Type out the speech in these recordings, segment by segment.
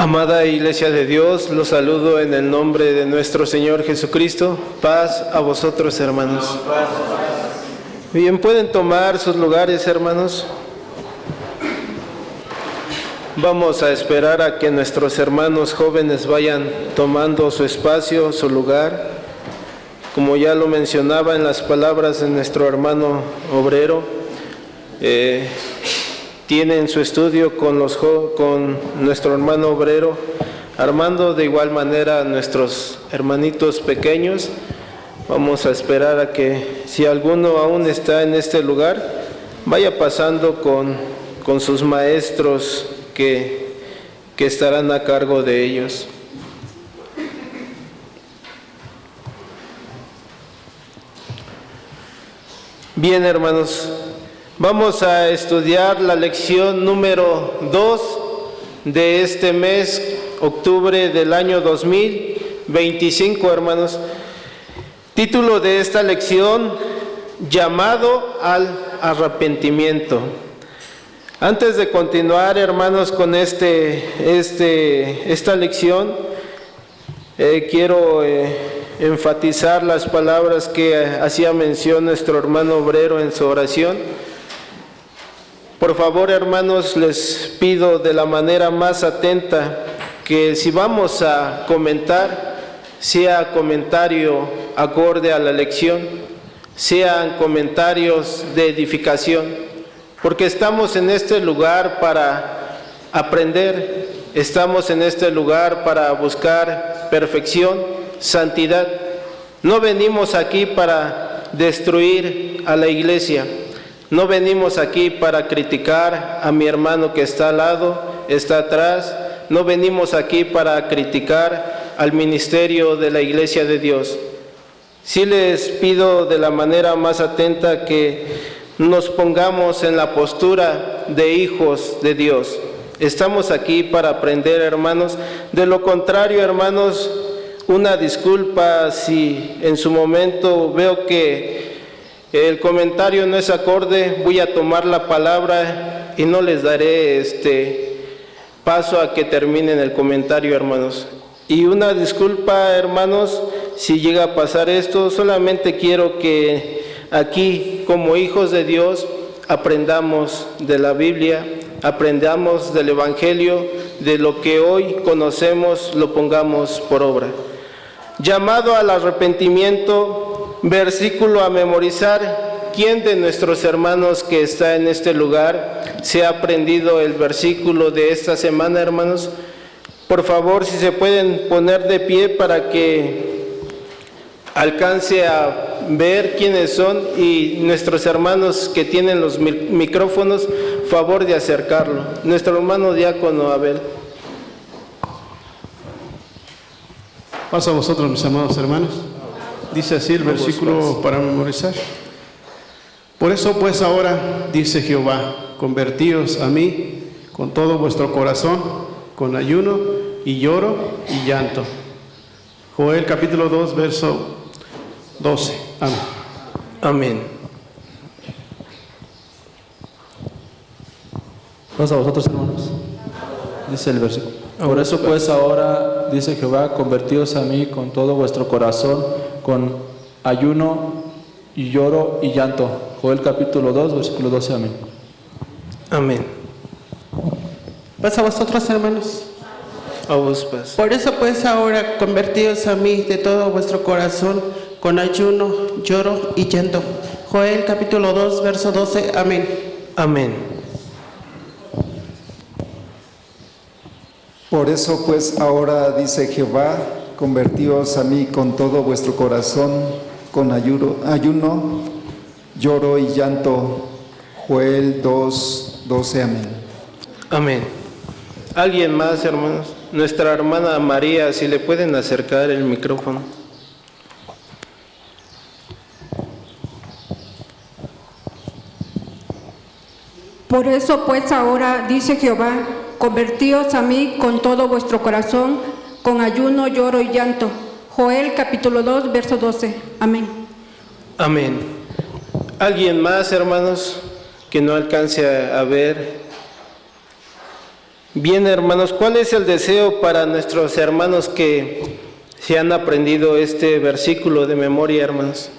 Amada Iglesia de Dios, los saludo en el nombre de nuestro Señor Jesucristo. Paz a vosotros, hermanos. Bien, pueden tomar sus lugares, hermanos. Vamos a esperar a que nuestros hermanos jóvenes vayan tomando su espacio, su lugar. Como ya lo mencionaba en las palabras de nuestro hermano obrero, tienen su estudio con nuestro hermano obrero Armando, de igual manera a nuestros hermanitos pequeños. Vamos a esperar a que, si alguno aún está en este lugar, vaya pasando con sus maestros que estarán a cargo de ellos. Bien, hermanos, vamos a estudiar la lección número 2 de este mes, octubre del año 2025, hermanos. Título de esta lección: llamado al arrepentimiento. Antes de continuar, hermanos, con esta lección, quiero enfatizar las palabras que hacía mención nuestro hermano obrero en su oración. Por favor, hermanos, les pido de la manera más atenta que si vamos a comentar, sea comentario acorde a la lección, sean comentarios de edificación, porque estamos en este lugar para aprender, estamos en este lugar para buscar perfección, santidad. No venimos aquí para destruir a la iglesia, no venimos aquí para criticar a mi hermano que está al lado, está atrás, no venimos aquí para criticar al ministerio de la Iglesia de Dios. Sí les pido de la manera más atenta que nos pongamos en la postura de hijos de Dios. Estamos aquí para aprender, hermanos. De lo contrario, hermanos, una disculpa si en su momento veo que el comentario no es acorde, voy a tomar la palabra y no les daré paso a que terminen el comentario, hermanos. Y una disculpa, hermanos, si llega a pasar esto. Solamente quiero que aquí, como hijos de Dios, aprendamos de la Biblia, aprendamos del Evangelio, de lo que hoy conocemos, lo pongamos por obra. Llamado al arrepentimiento, versículo a memorizar. ¿Quién de nuestros hermanos que está en este lugar se ha aprendido el versículo de esta semana, hermanos? Por favor, si se pueden poner de pie para que alcance a ver quiénes son, y nuestros hermanos que tienen los micrófonos, favor de acercarlo. Nuestro hermano diácono Abel. Paso a vosotros, mis amados hermanos. Dice así el versículo para memorizar. Por eso pues ahora, dice Jehová, convertíos a mí con todo vuestro corazón, con ayuno y lloro y llanto. Joel capítulo 2, verso 12. Amén. Amén. Paso a vosotros, hermanos. Dice el versículo. Por eso pues ahora, dice Jehová, convertíos a mí con todo vuestro corazón, con ayuno y lloro y llanto. Joel capítulo 2, versículo 12. Amén. Amén. Paz a vosotros, hermanos. A vos, paz. Por eso pues ahora convertíos a mí de todo vuestro corazón, con ayuno, lloro y llanto. Joel capítulo 2, verso 12. Amén. Amén. Por eso pues ahora, dice Jehová, convertíos a mí con todo vuestro corazón, con ayuno, lloro y llanto. Joel 2, 12. Amén. Amén. ¿Alguien más, hermanos? Nuestra hermana María, si le pueden acercar el micrófono. Por eso pues ahora, dice Jehová, convertíos a mí con todo vuestro corazón, con ayuno, lloro y llanto. Joel capítulo 2, verso 12. Amén. Amén. ¿Alguien más, hermanos, que no alcance a ver? Bien, hermanos, ¿cuál es el deseo para nuestros hermanos que se han aprendido este versículo de memoria, hermanos?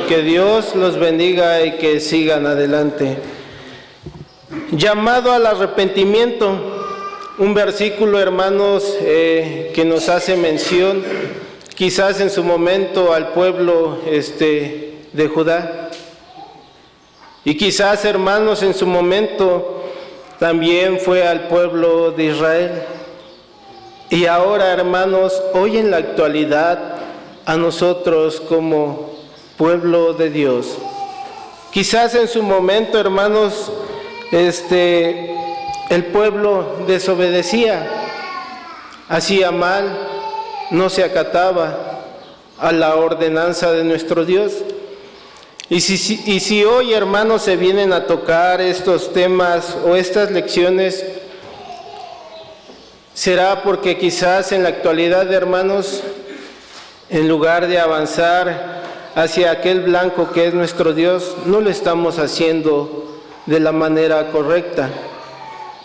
Que Dios los bendiga y que sigan adelante. Llamado al arrepentimiento, un versículo, hermanos, que nos hace mención, quizás en su momento, al pueblo de Judá. Y quizás, hermanos, en su momento también fue al pueblo de Israel. Y ahora, hermanos, hoy en la actualidad, a nosotros como pueblo de Dios. Quizás en su momento, hermanos, el pueblo desobedecía, hacía mal, no se acataba a la ordenanza de nuestro Dios. Y si hoy, hermanos, se vienen a tocar estos temas o estas lecciones, será porque quizás en la actualidad, hermanos, en lugar de avanzar hacia aquel blanco que es nuestro Dios, no lo estamos haciendo de la manera correcta.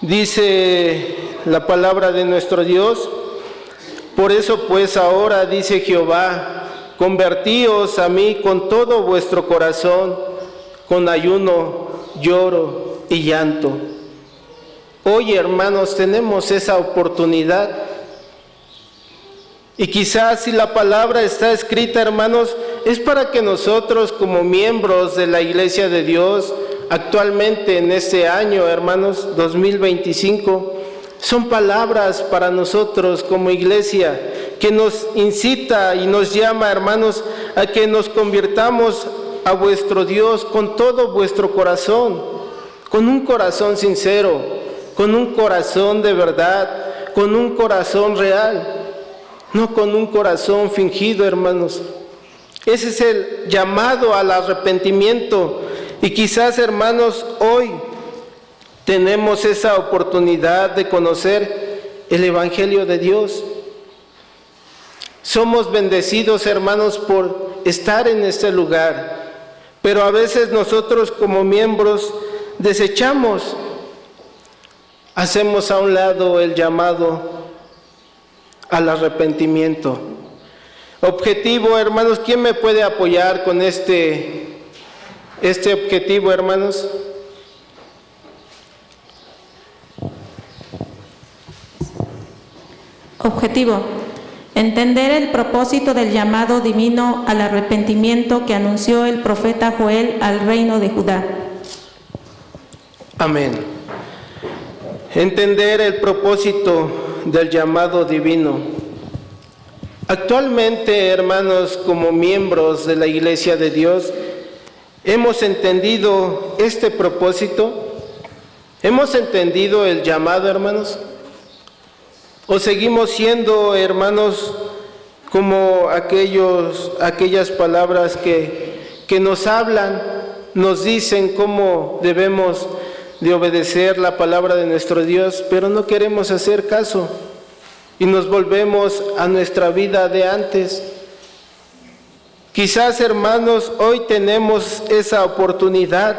Dice la palabra de nuestro Dios: por eso pues ahora, dice Jehová, convertíos a mí con todo vuestro corazón, con ayuno, lloro y llanto. Hoy, hermanos, tenemos esa oportunidad. Y quizás si la palabra está escrita, hermanos, es para que nosotros como miembros de la Iglesia de Dios, actualmente en este año, hermanos, 2025, son palabras para nosotros como iglesia, que nos incita y nos llama, hermanos, a que nos convirtamos a vuestro Dios con todo vuestro corazón, con un corazón sincero, con un corazón de verdad, con un corazón real, no con un corazón fingido, hermanos. Ese es el llamado al arrepentimiento. Y quizás, hermanos, hoy tenemos esa oportunidad de conocer el Evangelio de Dios. Somos bendecidos, hermanos, por estar en este lugar, pero a veces nosotros como miembros desechamos, hacemos a un lado el llamado al arrepentimiento. Objetivo, hermanos, ¿quién me puede apoyar con este objetivo, hermanos? Objetivo: entender el propósito del llamado divino al arrepentimiento que anunció el profeta Joel al reino de Judá. Amén. Entender el propósito del llamado divino. Actualmente, hermanos, como miembros de la Iglesia de Dios, ¿hemos entendido este propósito? ¿Hemos entendido el llamado, hermanos? ¿O seguimos siendo, hermanos, como aquellas palabras que nos hablan, nos dicen cómo debemos de obedecer la palabra de nuestro Dios, pero no queremos hacer caso y nos volvemos a nuestra vida de antes? Quizás, hermanos, hoy tenemos esa oportunidad.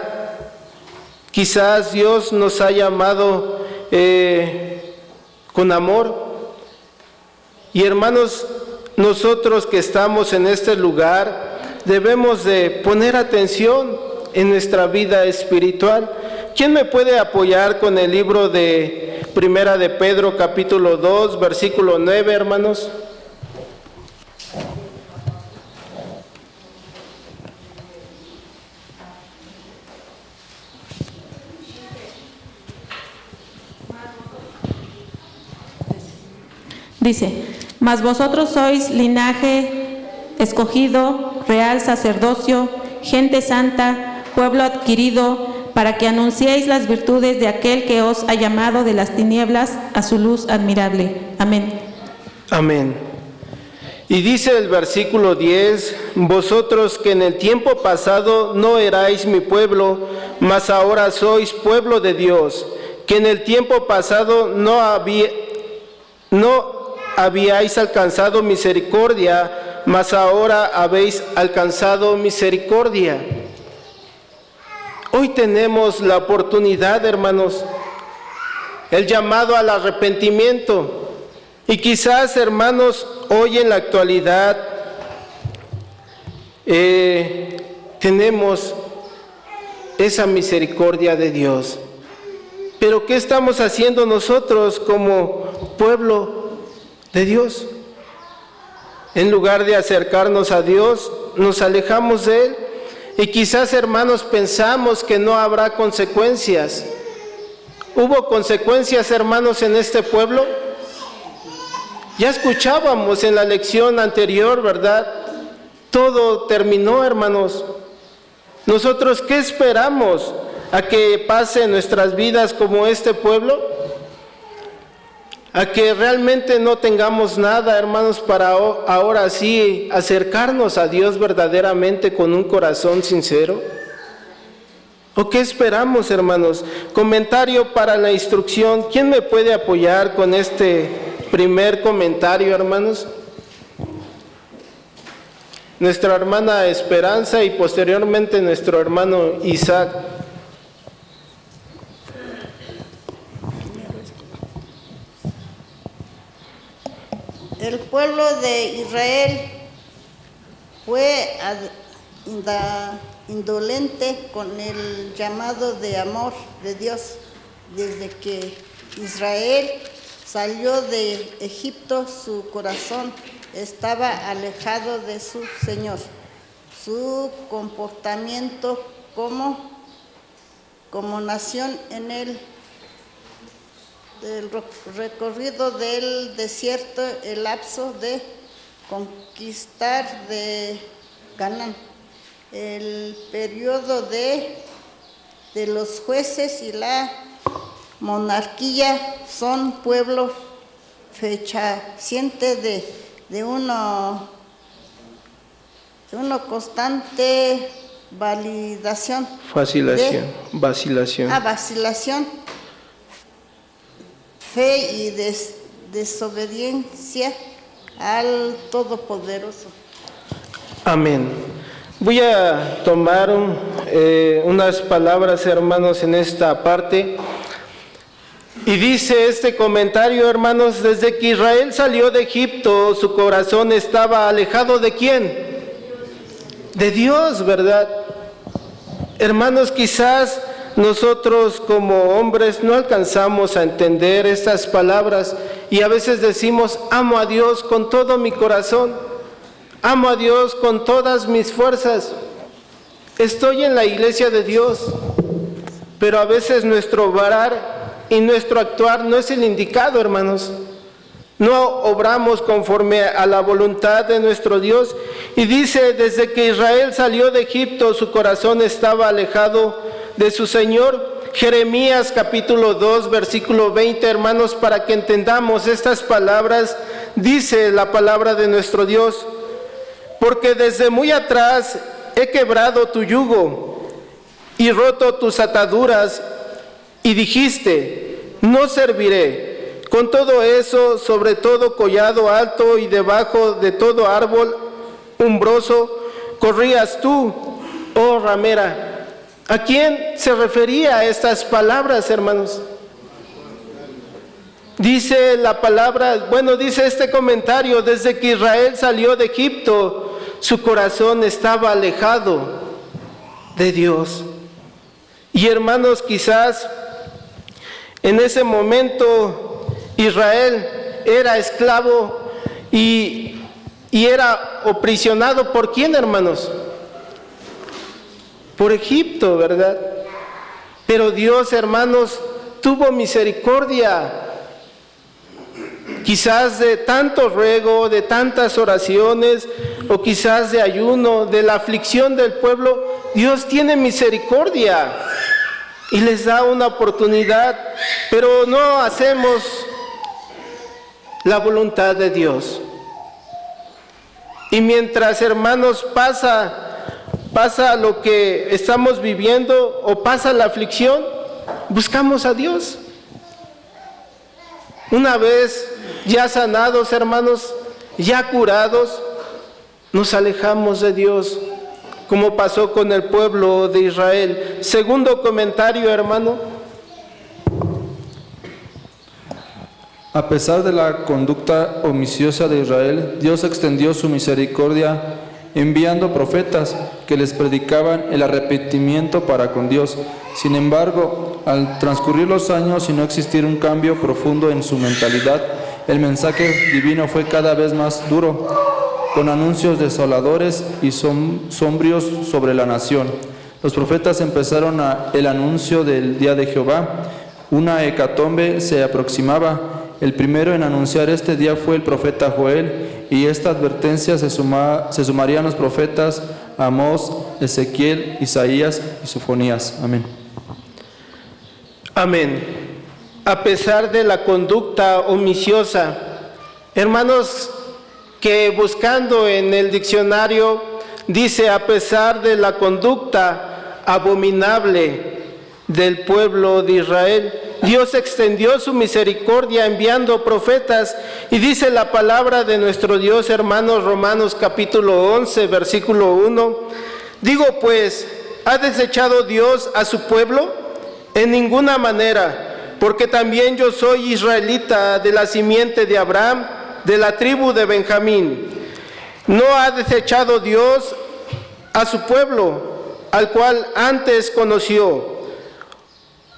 Quizás Dios nos ha llamado con amor. Y, hermanos, nosotros que estamos en este lugar debemos de poner atención en nuestra vida espiritual. ¿Quién me puede apoyar con el libro de Primera de Pedro, capítulo 2, versículo 9, hermanos? Dice: mas vosotros sois linaje escogido, real sacerdocio, gente santa, pueblo adquirido, para que anunciéis las virtudes de aquel que os ha llamado de las tinieblas a su luz admirable. Amén. Amén. Y dice el versículo 10: vosotros que en el tiempo pasado no erais mi pueblo, mas ahora sois pueblo de Dios, que en el tiempo pasado no habíais alcanzado misericordia, mas ahora habéis alcanzado misericordia. Hoy tenemos la oportunidad, hermanos, el llamado al arrepentimiento. Y quizás, hermanos, hoy en la actualidad tenemos esa misericordia de Dios. Pero ¿qué estamos haciendo nosotros como pueblo de Dios? En lugar de acercarnos a Dios, nos alejamos de Él. Y quizás, hermanos, pensamos que no habrá consecuencias. ¿Hubo consecuencias, hermanos, en este pueblo? Ya escuchábamos en la lección anterior, ¿verdad? Todo terminó, hermanos. ¿Nosotros qué esperamos a que pase en nuestras vidas como este pueblo? A que realmente no tengamos nada, hermanos, para ahora sí acercarnos a Dios verdaderamente con un corazón sincero. ¿O qué esperamos, hermanos? Comentario para la instrucción. ¿Quién me puede apoyar con este primer comentario, hermanos? Nuestra hermana Esperanza y posteriormente nuestro hermano Isaac. El pueblo de Israel fue indolente con el llamado de amor de Dios. Desde que Israel salió de Egipto, su corazón estaba alejado de su Señor. Su comportamiento como nación en el recorrido del desierto, el lapso de conquistar de Canaán, el periodo de los jueces y la monarquía son pueblo fehaciente de una constante vacilación, fe y desobediencia al Todopoderoso. Amén. Voy a tomar unas palabras, hermanos, en esta parte. Y dice este comentario, hermanos: desde que Israel salió de Egipto, su corazón estaba alejado ¿de quién? De Dios, ¿verdad? Hermanos, quizás nosotros como hombres no alcanzamos a entender estas palabras y a veces decimos: amo a Dios con todo mi corazón, amo a Dios con todas mis fuerzas, estoy en la iglesia de Dios, pero a veces nuestro obrar y nuestro actuar no es el indicado, hermanos. No obramos conforme a la voluntad de nuestro Dios. Y dice: desde que Israel salió de Egipto, su corazón estaba alejado de su Señor. Jeremías capítulo 2, versículo 20, hermanos, para que entendamos estas palabras, dice la palabra de nuestro Dios: porque desde muy atrás he quebrado tu yugo y roto tus ataduras, y dijiste: no serviré. Con todo eso, sobre todo collado alto y debajo de todo árbol umbroso, corrías tú, oh ramera. ¿A quién se refería a estas palabras, hermanos? Dice la palabra, dice este comentario: desde que Israel salió de Egipto, su corazón estaba alejado de Dios. Y hermanos, quizás en ese momento Israel era esclavo y era aprisionado. ¿Por quién, hermanos? Por Egipto, ¿verdad? Pero Dios, hermanos, tuvo misericordia. Quizás de tanto ruego, de tantas oraciones, o quizás de ayuno, de la aflicción del pueblo, Dios tiene misericordia y les da una oportunidad, pero no hacemos la voluntad de Dios. Y mientras, hermanos, pasa lo que estamos viviendo o pasa la aflicción, buscamos a Dios. Una vez ya sanados, hermanos, ya curados, nos alejamos de Dios, como pasó con el pueblo de Israel. Segundo comentario, hermano. A pesar de la conducta omiciosa de Israel, Dios extendió su misericordia enviando profetas que les predicaban el arrepentimiento para con Dios. Sin embargo, al transcurrir los años y no existir un cambio profundo en su mentalidad, el mensaje divino fue cada vez más duro, con anuncios desoladores y sombríos sobre la nación. Los profetas empezaron el anuncio del día de Jehová. Una hecatombe se aproximaba. El primero en anunciar este día fue el profeta Joel, y esta advertencia se sumarían los profetas Amós, Ezequiel, Isaías y Sofonías. Amén. Amén. A pesar de la conducta omiciosa, hermanos, que buscando en el diccionario dice a pesar de la conducta abominable del pueblo de Israel, Dios extendió su misericordia enviando profetas, y dice la palabra de nuestro Dios, hermanos, Romanos capítulo 11, versículo 1. Digo pues, ¿ha desechado Dios a su pueblo? En ninguna manera, porque también yo soy israelita de la simiente de Abraham, de la tribu de Benjamín. ¿No ha desechado Dios a su pueblo, al cual antes conoció?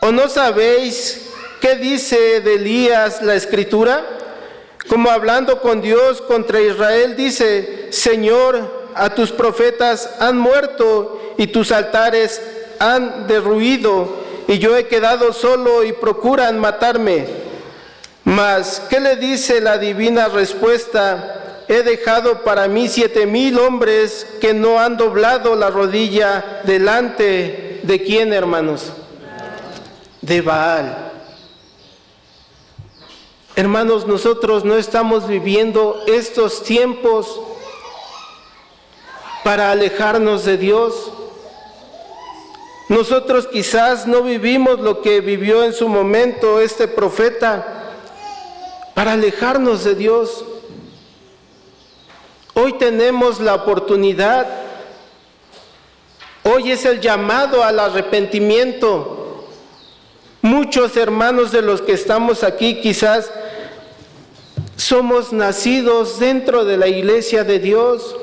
¿O no sabéis qué dice de Elías la Escritura? Como hablando con Dios contra Israel, dice: Señor, a tus profetas han muerto y tus altares han derruido, y yo he quedado solo y procuran matarme. Mas, ¿qué le dice la divina respuesta? He dejado para mí 7,000 hombres que no han doblado la rodilla delante de ¿quién, hermanos? De Baal. Hermanos, nosotros no estamos viviendo estos tiempos para alejarnos de Dios. Nosotros quizás no vivimos lo que vivió en su momento este profeta para alejarnos de Dios. Hoy tenemos la oportunidad. Hoy es el llamado al arrepentimiento. Muchos hermanos de los que estamos aquí quizás somos nacidos dentro de la iglesia de Dios.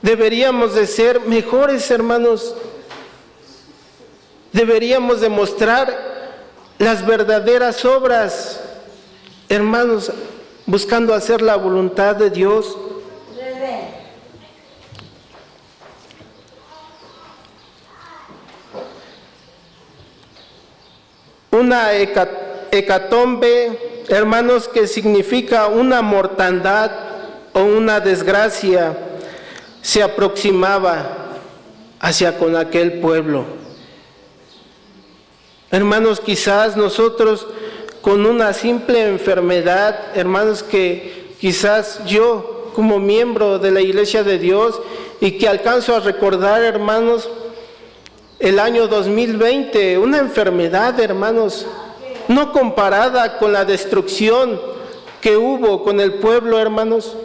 Deberíamos de ser mejores, hermanos. Deberíamos de mostrar las verdaderas obras, hermanos, buscando hacer la voluntad de Dios. Una hecatombe, hermanos, que significa una mortandad o una desgracia, se aproximaba hacia con aquel pueblo. Hermanos, quizás nosotros con una simple enfermedad, hermanos, que quizás yo como miembro de la Iglesia de Dios y que alcanzo a recordar, hermanos, el año 2020, una enfermedad, hermanos, no comparada con la destrucción que hubo con el pueblo, hermanos,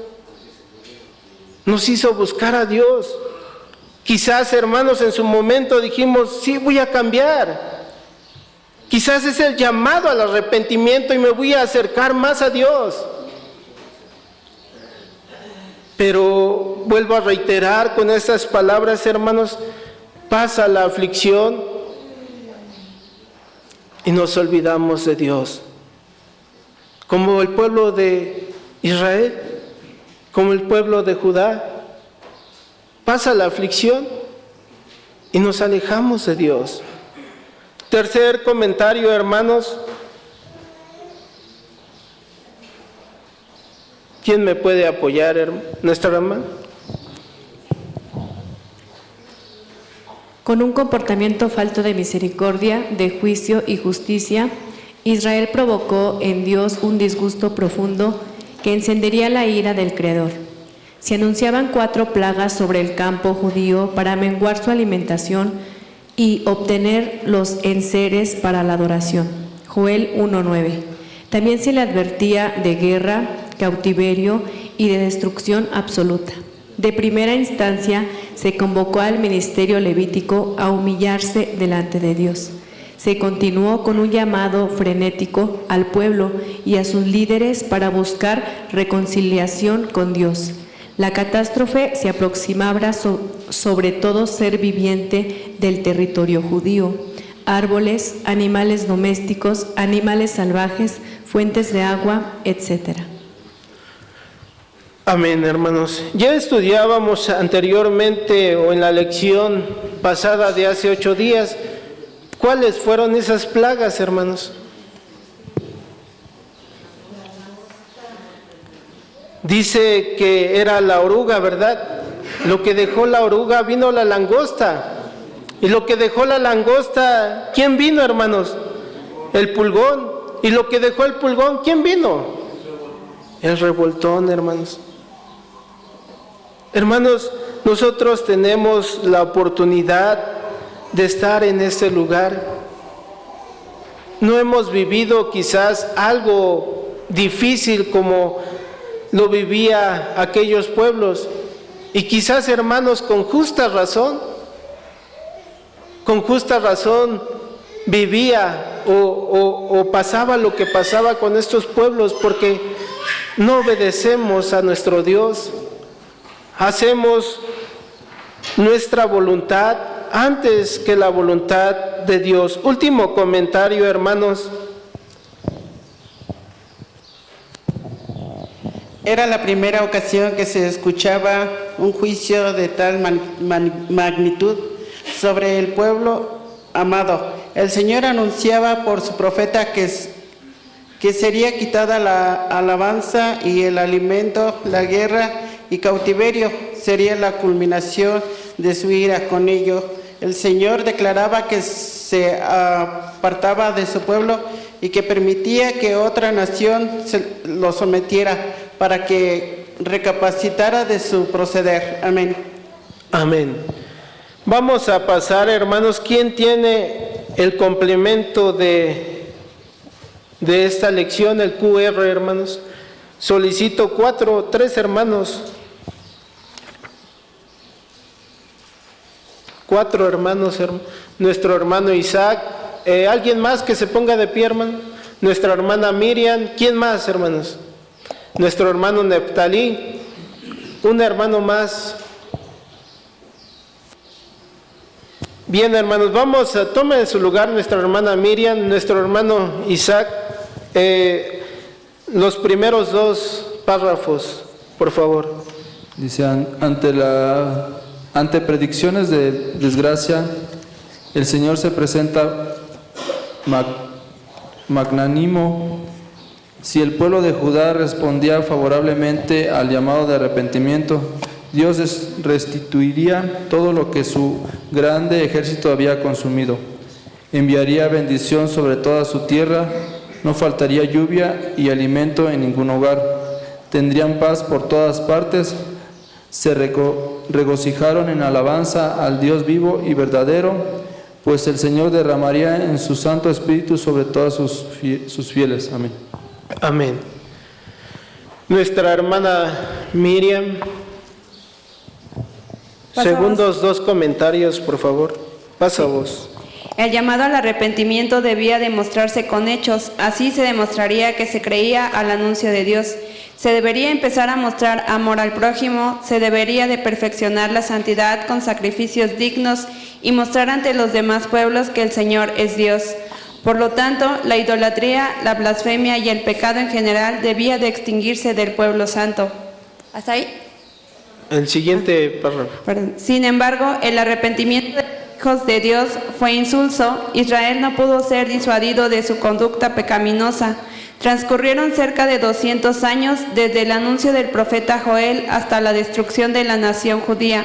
nos hizo buscar a Dios. Quizás, hermanos, en su momento dijimos: sí, voy a cambiar. Quizás es el llamado al arrepentimiento y me voy a acercar más a Dios. Pero vuelvo a reiterar con estas palabras, hermanos, pasa la aflicción y nos olvidamos de Dios. Como el pueblo de Israel, como el pueblo de Judá, pasa la aflicción y nos alejamos de Dios. Tercer comentario, hermanos. ¿Quién me puede apoyar, nuestra hermana? Con un comportamiento falto de misericordia, de juicio y justicia, Israel provocó en Dios un disgusto profundo que encendería la ira del Creador. Se anunciaban 4 plagas sobre el campo judío para menguar su alimentación y obtener los enseres para la adoración. Joel 1:9. También se le advertía de guerra, cautiverio y de destrucción absoluta. De primera instancia, se convocó al ministerio levítico a humillarse delante de Dios. se continuó con un llamado frenético al pueblo y a sus líderes para buscar reconciliación con Dios. La catástrofe se aproximaba sobre todo ser viviente del territorio judío: árboles, animales domésticos, animales salvajes, fuentes de agua, etc. Amén, hermanos. Ya estudiábamos anteriormente o en la lección pasada de hace 8 días, ¿cuáles fueron esas plagas, hermanos? Dice que era la oruga, ¿verdad? Lo que dejó la oruga, vino la langosta. Y lo que dejó la langosta, ¿quién vino, hermanos? El pulgón. Y lo que dejó el pulgón, ¿quién vino? El revoltón, hermanos. Hermanos, nosotros tenemos la oportunidad de estar en este lugar. No hemos vivido quizás algo difícil como lo vivía aquellos pueblos. Y quizás, hermanos, con justa razón vivía o pasaba lo que pasaba con estos pueblos, porque no obedecemos a nuestro Dios. Hacemos nuestra voluntad antes que la voluntad de Dios. Último comentario, hermanos. Era la primera ocasión que se escuchaba un juicio de tal magnitud sobre el pueblo amado. El Señor anunciaba por su profeta que sería quitada la alabanza y el alimento, la guerra y cautiverio sería la culminación de su ira. Con ello, el Señor declaraba que se apartaba de su pueblo y que permitía que otra nación lo sometiera para que recapacitara de su proceder. Amén. Amén. Vamos a pasar, hermanos. ¿Quién tiene el complemento de esta lección, el QR, hermanos? Solicito 3 hermanos. 4 hermanos, nuestro hermano Isaac. ¿Alguien más que se ponga de pie, hermano? Nuestra hermana Miriam. ¿Quién más, hermanos? Nuestro hermano Neftalí. Un hermano más. Bien, hermanos, tomen su lugar nuestra hermana Miriam, nuestro hermano Isaac. Los primeros 2 párrafos, por favor. Dice, ante predicciones de desgracia, el Señor se presenta magnánimo. Si el pueblo de Judá respondía favorablemente al llamado de arrepentimiento, Dios restituiría todo lo que su grande ejército había consumido. Enviaría bendición sobre toda su tierra, no faltaría lluvia y alimento en ningún hogar. Tendrían paz por todas partes. Se regocijaron en alabanza al Dios vivo y verdadero, pues el Señor derramaría en su Santo Espíritu sobre todos sus fieles. Amén. Amén. Nuestra hermana Miriam. Segundos 2 comentarios, por favor. Pasa vos. El llamado al arrepentimiento debía demostrarse con hechos. Así se demostraría que se creía al anuncio de Dios. Se debería empezar a mostrar amor al prójimo, se debería de perfeccionar la santidad con sacrificios dignos y mostrar ante los demás pueblos que el Señor es Dios. Por lo tanto, la idolatría, la blasfemia y el pecado en general debía de extinguirse del pueblo santo. ¿Hasta ahí? El siguiente párrafo. Perdón. Sin embargo, el arrepentimiento de los hijos de Dios fue insulso. Israel no pudo ser disuadido de su conducta pecaminosa. Transcurrieron cerca de 200 años desde el anuncio del profeta Joel hasta la destrucción de la nación judía.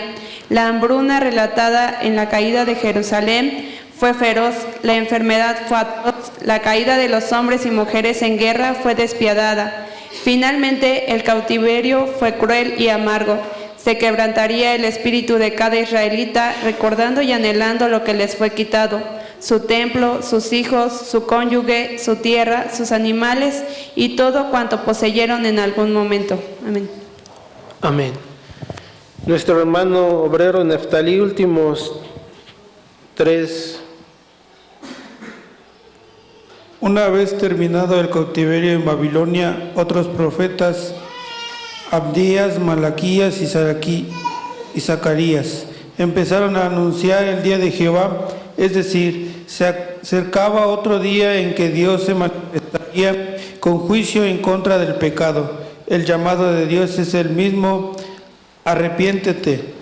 La hambruna relatada en la caída de Jerusalén fue feroz, la enfermedad fue atroz, la caída de los hombres y mujeres en guerra fue despiadada. Finalmente, el cautiverio fue cruel y amargo. Se quebrantaría el espíritu de cada israelita, recordando y anhelando lo que les fue quitado: su templo, sus hijos, su cónyuge, su tierra, sus animales y todo cuanto poseyeron en algún momento. Amén. Amén. Nuestro hermano obrero Neftalí, últimos 3 Una vez terminado el cautiverio en Babilonia, otros profetas, Abdías, Malaquías y Zacarías, empezaron a anunciar el día de Jehová, es decir, se acercaba otro día en que Dios se manifestaría con juicio en contra del pecado. El llamado de Dios es el mismo: arrepiéntete.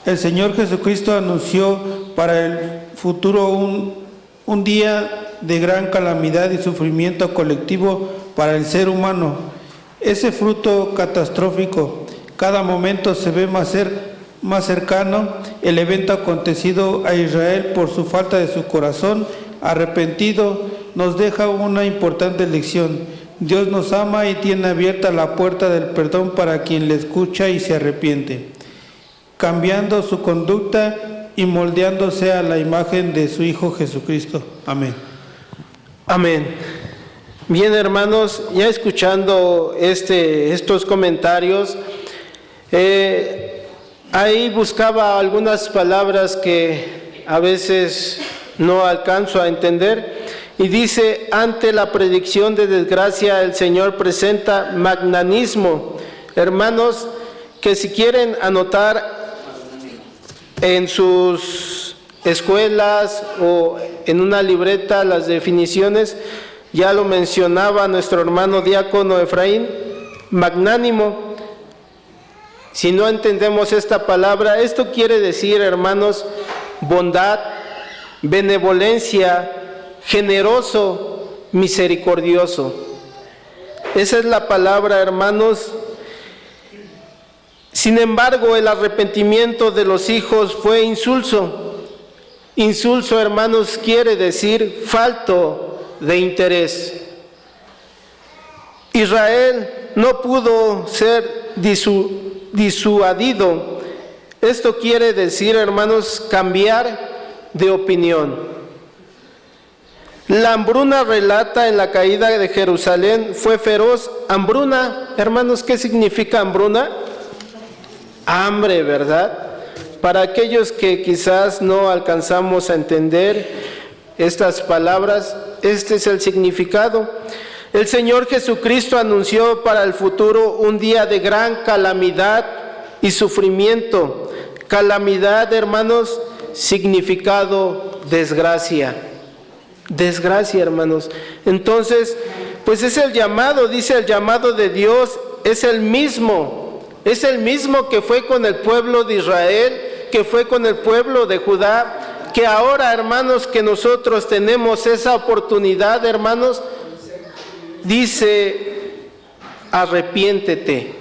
El Señor Jesucristo anunció para el futuro un día de gran calamidad y sufrimiento colectivo para el ser humano. Ese fruto catastrófico cada momento se ve más cercano. El evento acontecido a Israel por su falta de su corazón arrepentido nos deja una importante lección. Dios nos ama y tiene abierta la puerta del perdón para quien le escucha y se arrepiente, cambiando su conducta y moldeándose a la imagen de su Hijo Jesucristo. Amén. Amén. Bien, hermanos, ya escuchando estos comentarios, ahí buscaba algunas palabras que a veces no alcanzo a entender, y dice: ante la predicción de desgracia el Señor presenta magnanismo. Hermanos, que si quieren anotar en sus escuelas o en una libreta las definiciones, ya lo mencionaba nuestro hermano diácono Efraín, magnánimo. Si no entendemos esta palabra, esto quiere decir, hermanos, bondad, benevolencia, generoso, misericordioso. Esa es la palabra, hermanos. Sin embargo, el arrepentimiento de los hijos fue insulso. Insulso, hermanos, quiere decir falto de interés. Israel no pudo ser disuadido. Esto quiere decir, hermanos, cambiar de opinión. La hambruna relata en la caída de Jerusalén fue feroz. Hambruna, hermanos, ¿qué significa hambruna? Hambre, ¿verdad? Para aquellos que quizás no alcanzamos a entender estas palabras, este es el significado. El Señor Jesucristo anunció para el futuro un día de gran calamidad y sufrimiento. Calamidad, hermanos, significado desgracia. Desgracia, hermanos. Entonces, pues es el llamado, dice, el llamado de Dios es el mismo que fue con el pueblo de Israel, que fue con el pueblo de Judá, que ahora, hermanos, que nosotros tenemos esa oportunidad, hermanos, dice: arrepiéntete.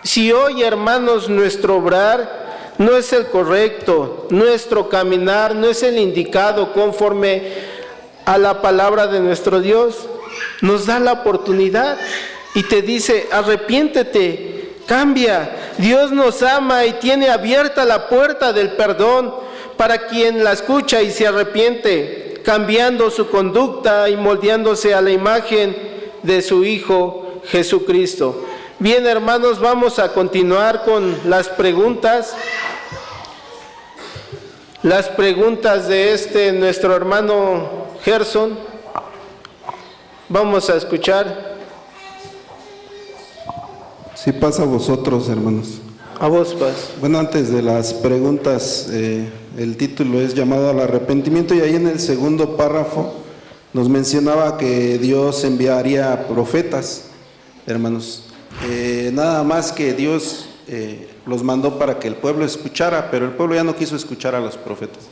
Si hoy, hermanos, nuestro obrar no es el correcto, nuestro caminar no es el indicado conforme a la palabra de nuestro Dios, nos da la oportunidad y te dice: arrepiéntete, cambia. Dios nos ama y tiene abierta la puerta del perdón para quien la escucha y se arrepiente, cambiando su conducta y moldeándose a la imagen de su Hijo Jesucristo. Bien, hermanos, vamos a continuar con las preguntas. Las preguntas de nuestro hermano Gerson. Vamos a escuchar. Sí, pasa a vosotros, hermanos. A vos, Paz. Bueno, antes de las preguntas, el título es llamado al arrepentimiento, y ahí en el segundo párrafo nos mencionaba que Dios enviaría profetas, hermanos. Nada más que Dios los mandó para que el pueblo escuchara, pero el pueblo ya no quiso escuchar a los profetas.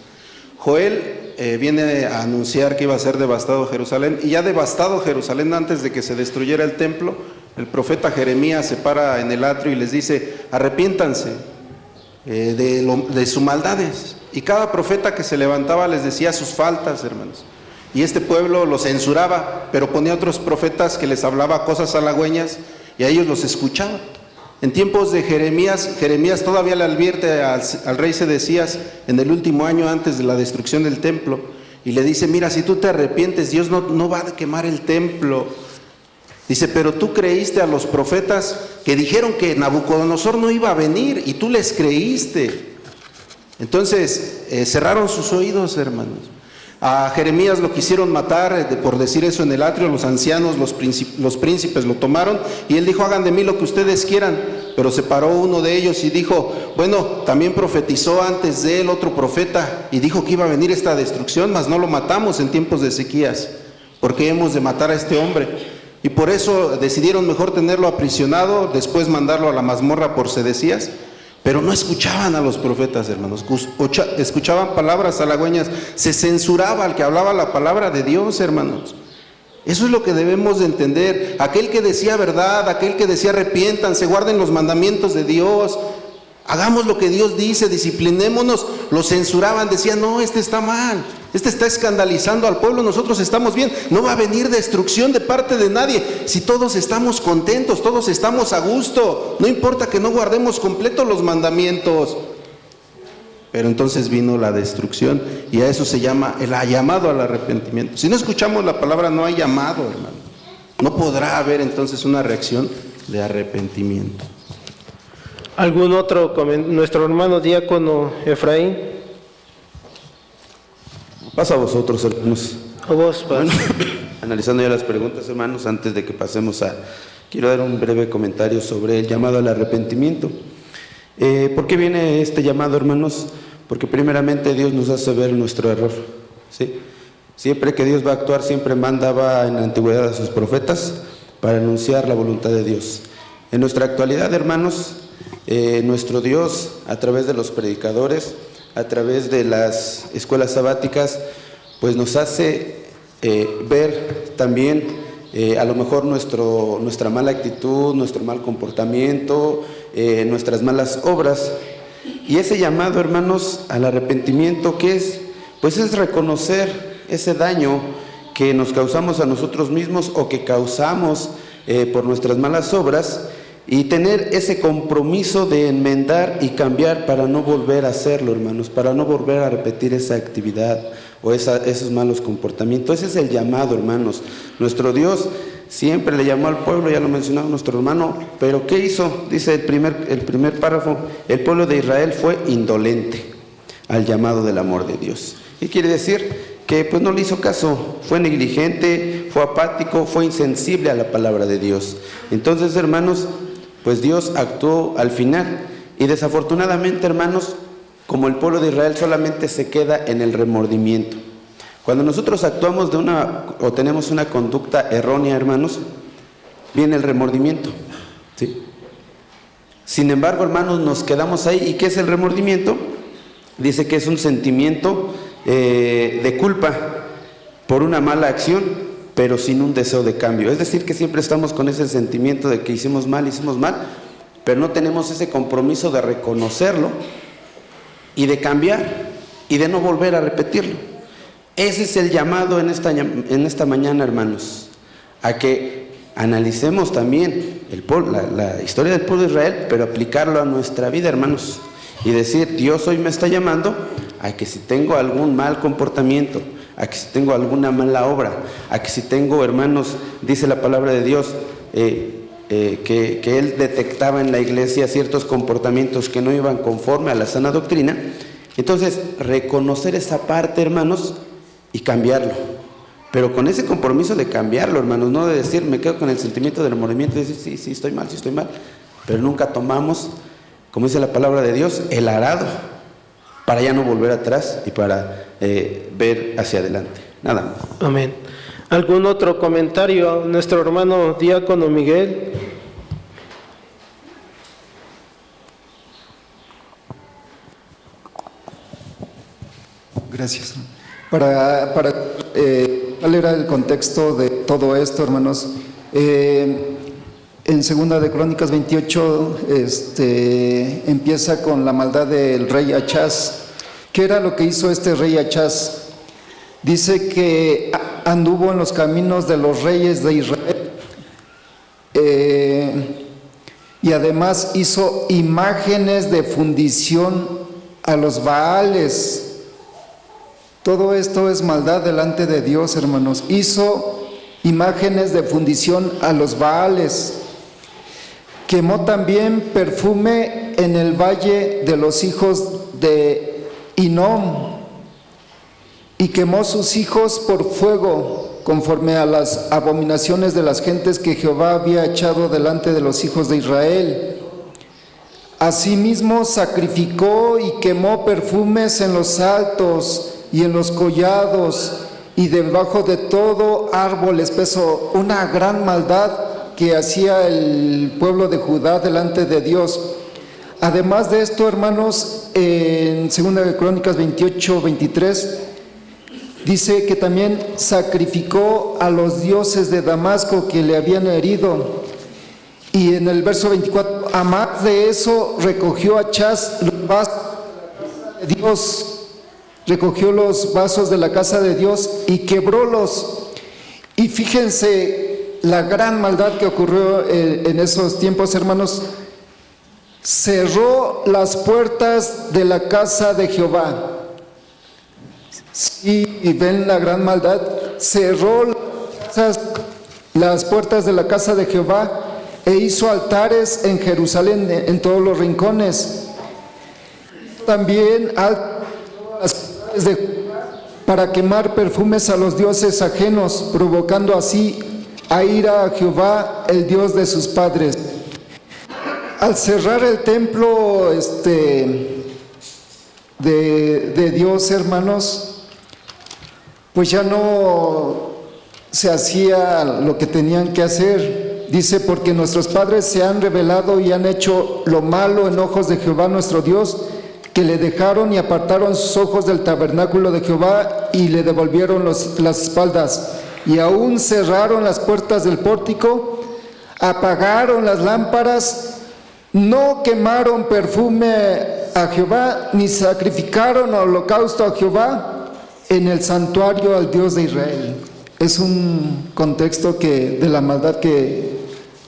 Joel viene a anunciar que iba a ser devastado Jerusalén, y ya devastado Jerusalén antes de que se destruyera el templo, el profeta Jeremías se para en el atrio y les dice: arrepiéntanse de sus maldades. Y cada profeta que se levantaba les decía sus faltas, hermanos. Y este pueblo los censuraba, pero ponía otros profetas que les hablaba cosas halagüeñas y a ellos los escuchaba. En tiempos de Jeremías todavía le advierte al rey Sedecías en el último año antes de la destrucción del templo, y le dice: mira, si tú te arrepientes, Dios no va a quemar el templo. Dice: pero tú creíste a los profetas que dijeron que Nabucodonosor no iba a venir, y tú les creíste. Entonces cerraron sus oídos, hermanos. A Jeremías lo quisieron matar, por decir eso, en el atrio. Los ancianos, los príncipes lo tomaron y él dijo: hagan de mí lo que ustedes quieran. Pero se paró uno de ellos y dijo: bueno, también profetizó antes de él otro profeta y dijo que iba a venir esta destrucción, mas no lo matamos en tiempos de sequías. ¿Por qué hemos de matar a este hombre? Y por eso decidieron mejor tenerlo aprisionado, después mandarlo a la mazmorra por sedecías. Pero no escuchaban a los profetas, hermanos, escuchaban palabras halagüeñas, se censuraba al que hablaba la palabra de Dios, hermanos. Eso es lo que debemos de entender. Aquel que decía verdad, aquel que decía arrepiéntanse, guarden los mandamientos de Dios, hagamos lo que Dios dice, disciplinémonos, lo censuraban, decían: no, este está mal, este está escandalizando al pueblo, nosotros estamos bien, no va a venir destrucción de parte de nadie, si todos estamos contentos, todos estamos a gusto, no importa que no guardemos completos los mandamientos. Pero entonces vino la destrucción y a eso se llama el llamado al arrepentimiento. Si no escuchamos la palabra, no hay llamado, hermano. No podrá haber entonces una reacción de arrepentimiento. ¿Algún otro? Nuestro hermano diácono Efraín. Pasa a vosotros, hermanos. A vos, padre. Analizando ya las preguntas, hermanos, antes de que pasemos quiero dar un breve comentario sobre el llamado al arrepentimiento. ¿Por qué viene este llamado, hermanos? Porque primeramente Dios nos hace ver nuestro error, ¿sí? Siempre que Dios va a actuar, siempre mandaba en la antigüedad a sus profetas para anunciar la voluntad de Dios. En nuestra actualidad, hermanos, nuestro Dios, a través de los predicadores, a través de las escuelas sabáticas, pues nos hace ver también a lo mejor nuestra mala actitud, nuestro mal comportamiento, nuestras malas obras. Y ese llamado, hermanos, al arrepentimiento, ¿qué es? Pues es reconocer ese daño que nos causamos a nosotros mismos o que causamos por nuestras malas obras, y tener ese compromiso de enmendar y cambiar para no volver a hacerlo, hermanos, para no volver a repetir esa actividad o esos malos comportamientos. Ese es el llamado, hermanos. Nuestro Dios siempre le llamó al pueblo, ya lo mencionaba nuestro hermano, pero ¿qué hizo? Dice el primer párrafo: el pueblo de Israel fue indolente al llamado del amor de Dios. ¿Qué quiere decir? Que pues no le hizo caso, fue negligente, fue apático, fue insensible a la palabra de Dios. Entonces, hermanos, pues Dios actuó al final, y desafortunadamente, hermanos, como el pueblo de Israel solamente se queda en el remordimiento. Cuando nosotros actuamos o tenemos una conducta errónea, hermanos, viene el remordimiento, ¿sí? Sin embargo, hermanos, nos quedamos ahí. ¿Y qué es el remordimiento? Dice que es un sentimiento de culpa por una mala acción, pero sin un deseo de cambio. Es decir, que siempre estamos con ese sentimiento de que hicimos mal, pero no tenemos ese compromiso de reconocerlo y de cambiar y de no volver a repetirlo. Ese es el llamado en esta mañana, hermanos, a que analicemos también la historia del pueblo de Israel, pero aplicarlo a nuestra vida, hermanos, y decir: Dios hoy me está llamando a que si tengo algún mal comportamiento, a que si tengo alguna mala obra, a que si tengo, hermanos, dice la palabra de Dios, que Él detectaba en la iglesia ciertos comportamientos que no iban conforme a la sana doctrina. Entonces, reconocer esa parte, hermanos, y cambiarlo, pero con ese compromiso de cambiarlo, hermanos, no de decir me quedo con el sentimiento del remordimiento y decir sí estoy mal, pero nunca tomamos, como dice la palabra de Dios, el arado para ya no volver atrás y para ver hacia adelante. Nada más. Amén. ¿Algún otro comentario? Nuestro hermano diácono Miguel. Gracias. Para ¿cuál era el contexto de todo esto, hermanos? En Segunda de Crónicas 28 empieza con la maldad del rey Achaz. ¿Qué era lo que hizo este rey Achaz? Dice que anduvo en los caminos de los reyes de Israel, y además hizo imágenes de fundición a los Baales. Todo esto es maldad delante de Dios, hermanos. Hizo imágenes de fundición a los Baales. Quemó también perfume en el valle de los hijos de Hinnom. y quemó sus hijos por fuego, conforme a las abominaciones de las gentes que Jehová había echado delante de los hijos de Israel. Asimismo sacrificó y quemó perfumes en los altos y en los collados y debajo de todo árbol espeso, una gran maldad que hacía el pueblo de Judá delante de Dios. Además de esto, hermanos, en 2 Crónicas 28-23 dice que también sacrificó a los dioses de Damasco que le habían herido. Y en el verso 24, a más de eso, recogió Achaz los vasos de Dios, recogió los vasos de la casa de Dios y quebrólos. Y fíjense la gran maldad que ocurrió en esos tiempos, hermanos. Cerró las puertas de la casa de Jehová. Sí, y ven la gran maldad. Cerró las puertas de la casa de Jehová e hizo altares en Jerusalén, en todos los rincones. También las ciudades de Judá para quemar perfumes a los dioses ajenos, provocando así a ira a Jehová, el Dios de sus padres. Al cerrar el templo de Dios, hermanos, pues ya no se hacía lo que tenían que hacer. Dice, porque nuestros padres se han rebelado y han hecho lo malo en ojos de Jehová nuestro Dios, que le dejaron y apartaron sus ojos del tabernáculo de Jehová y le devolvieron las espaldas, y aún cerraron las puertas del pórtico, apagaron las lámparas, no quemaron perfume a Jehová, ni sacrificaron holocausto a Jehová en el santuario al Dios de Israel. Es un contexto de la maldad que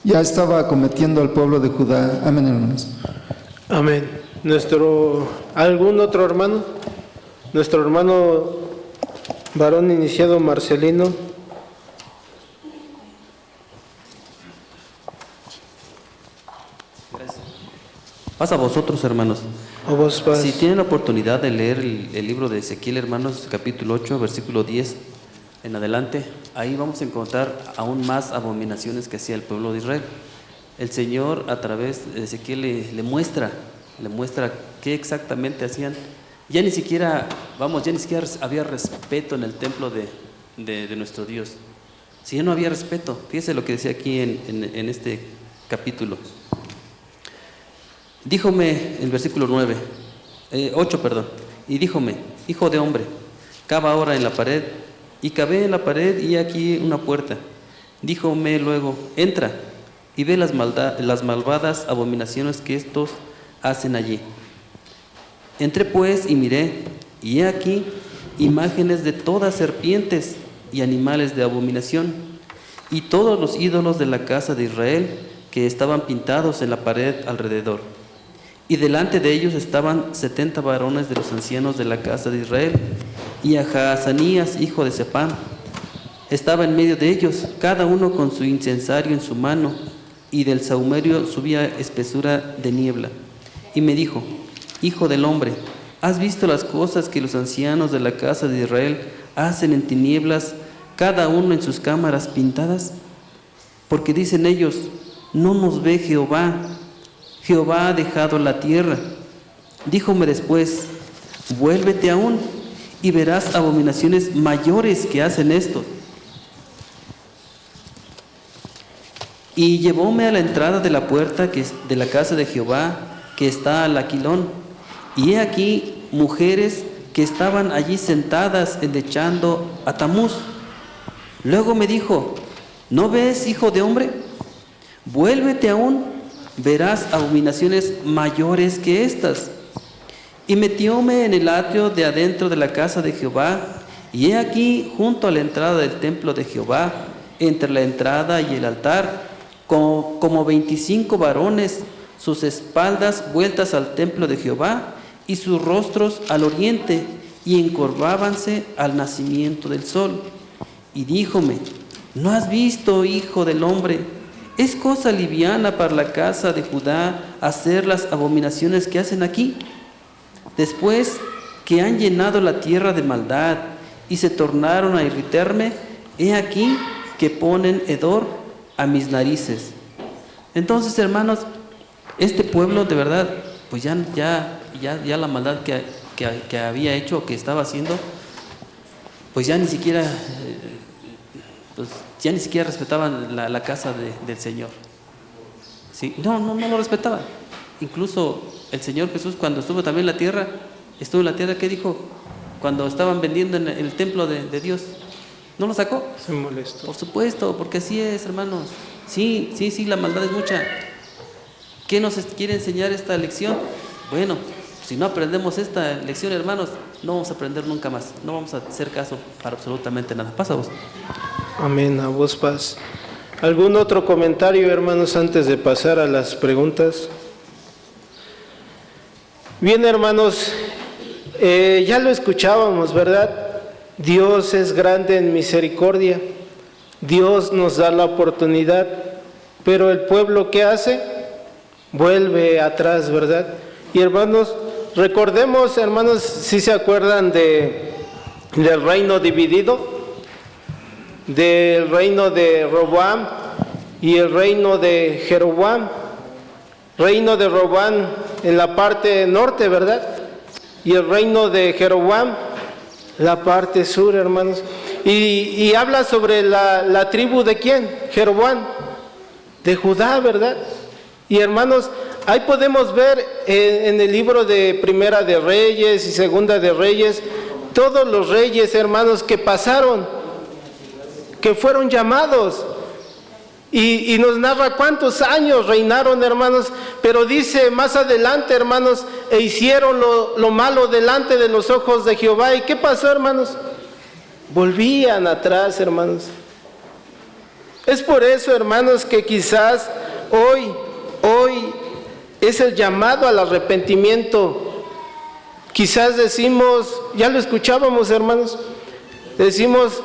ya estaba cometiendo el pueblo de Judá. Amén, hermanos. Amén. ¿Algún otro hermano? Nuestro hermano varón iniciado Marcelino. Pasa a vosotros, hermanos. A vos, paz. Si tienen la oportunidad de leer el libro de Ezequiel, hermanos, capítulo 8, versículo 10 en adelante, ahí vamos a encontrar aún más abominaciones que hacía el pueblo de Israel. El Señor a través de Ezequiel le muestra qué exactamente hacían. Ya ni siquiera había respeto en el templo de nuestro Dios. Si ya no había respeto, fíjese lo que decía aquí en este capítulo. Díjome, el versículo 8, y díjome, hijo de hombre, cava ahora en la pared. Y cavé en la pared y aquí una puerta. Díjome luego, entra y ve las malvadas abominaciones que estos hacen allí. Entré pues y miré, y he aquí imágenes de todas serpientes y animales de abominación, y todos los ídolos de la casa de Israel que estaban pintados en la pared alrededor. Y delante de ellos estaban 70 varones de los ancianos de la casa de Israel, y a Jaazanías, hijo de Sepam, estaba en medio de ellos, cada uno con su incensario en su mano, y del sahumerio subía espesura de niebla. Y me dijo, hijo del hombre, ¿has visto las cosas que los ancianos de la casa de Israel hacen en tinieblas, cada uno en sus cámaras pintadas? Porque dicen ellos, no nos ve Jehová, Jehová ha dejado la tierra. Díjome después, vuélvete aún y verás abominaciones mayores que hacen esto. Y llevóme a la entrada de la puerta de la casa de Jehová, que está al aquilón, y he aquí mujeres que estaban allí sentadas endechando a Tamuz. Luego me dijo, ¿no ves, hijo de hombre? Vuélvete aún, verás abominaciones mayores que estas. Y metióme en el atrio de adentro de la casa de Jehová, y he aquí junto a la entrada del templo de Jehová, entre la entrada y el altar, como 25 varones, sus espaldas vueltas al templo de Jehová, y sus rostros al oriente, y encorvábanse al nacimiento del sol. Y díjome, ¿no has visto, hijo del hombre? ¿Es cosa liviana para la casa de Judá hacer las abominaciones que hacen aquí? Después que han llenado la tierra de maldad y se tornaron a irritarme, he aquí que ponen hedor a mis narices. Entonces, hermanos, este pueblo de verdad, pues ya la maldad que había hecho, que estaba haciendo, pues ya ni siquiera respetaban la casa del Señor. ¿Sí? No lo respetaban. Incluso el Señor Jesús, cuando estuvo también en la tierra, ¿qué dijo? Cuando estaban vendiendo en el templo de Dios, ¿no lo sacó? Se molestó. Por supuesto, porque así es, hermanos. Sí, la maldad es mucha. ¿Qué nos quiere enseñar esta lección? Bueno, si no aprendemos esta lección, hermanos, no vamos a aprender nunca más. No vamos a hacer caso para absolutamente nada. Pasa vos. Amén, a vos paz. ¿Algún otro comentario, hermanos, antes de pasar a las preguntas? Bien, hermanos, ya lo escuchábamos, ¿verdad? Dios es grande en misericordia. Dios nos da la oportunidad, pero el pueblo, ¿qué hace? Vuelve atrás, ¿verdad? Y hermanos, recordemos, hermanos, si se acuerdan del reino dividido, del reino de Roboam y el reino de Jeroboam. Reino de Roboam en la parte norte, ¿verdad? Y el reino de Jeroboam, la parte sur, hermanos. Y habla sobre la tribu de ¿quién? Jeroboam, de Judá, ¿verdad? Y hermanos, ahí podemos ver en el libro de Primera de Reyes y Segunda de Reyes, todos los reyes, hermanos, que pasaron, que fueron llamados. Y nos narra cuántos años reinaron, hermanos, pero dice más adelante, hermanos, e hicieron lo malo delante de los ojos de Jehová. ¿Y qué pasó, hermanos? Volvían atrás, hermanos. Es por eso, hermanos, que quizás hoy es el llamado al arrepentimiento. Quizás decimos, ya lo escuchábamos, hermanos, decimos,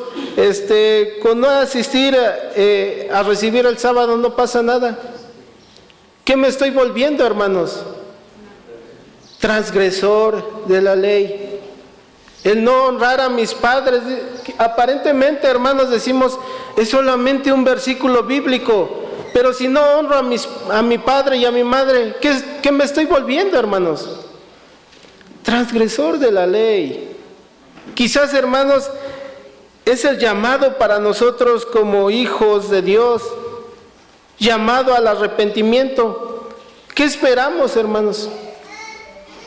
con no asistir a recibir el sábado no pasa nada. ¿Qué me estoy volviendo, hermanos? Transgresor de la ley. El no honrar a mis padres, aparentemente, hermanos, decimos, es solamente un versículo bíblico, pero si no honro a mi padre y a mi madre, ¿qué me estoy volviendo, hermanos? Transgresor de la ley. Quizás, hermanos, es el llamado para nosotros como hijos de Dios, llamado al arrepentimiento. ¿Qué esperamos, hermanos?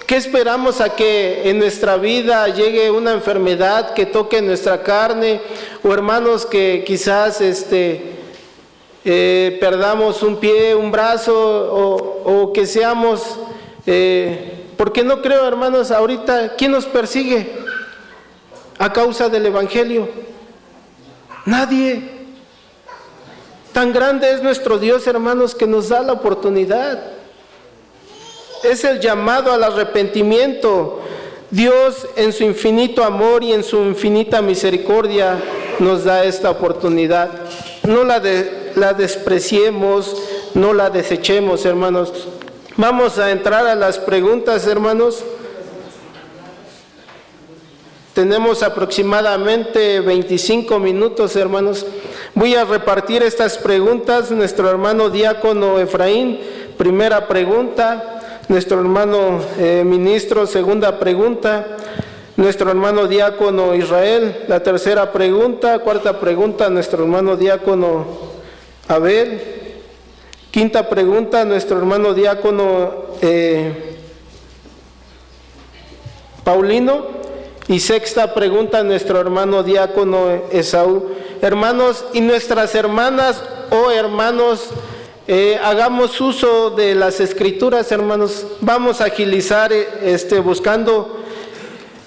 ¿Qué esperamos a que en nuestra vida llegue una enfermedad que toque nuestra carne? O hermanos, que quizás perdamos un pie, un brazo, o que seamos, porque no creo, hermanos, ahorita, ¿quién nos persigue a causa del Evangelio? Nadie. Tan grande es nuestro Dios, hermanos, que nos da la oportunidad. Es el llamado al arrepentimiento. Dios, en su infinito amor y en su infinita misericordia, nos da esta oportunidad. No la despreciemos, no la desechemos, hermanos. Vamos a entrar a las preguntas, hermanos. Tenemos aproximadamente 25 minutos, hermanos. Voy a repartir estas preguntas. Nuestro hermano diácono Efraín, primera pregunta. Nuestro hermano ministro, segunda pregunta. Nuestro hermano diácono Israel, la tercera pregunta. Cuarta pregunta, nuestro hermano diácono Abel. Quinta pregunta, nuestro hermano diácono Paulino. Y sexta pregunta, nuestro hermano diácono Esaú. Hermanos, y nuestras hermanas o hermanos, hagamos uso de las escrituras, hermanos. Vamos a agilizar buscando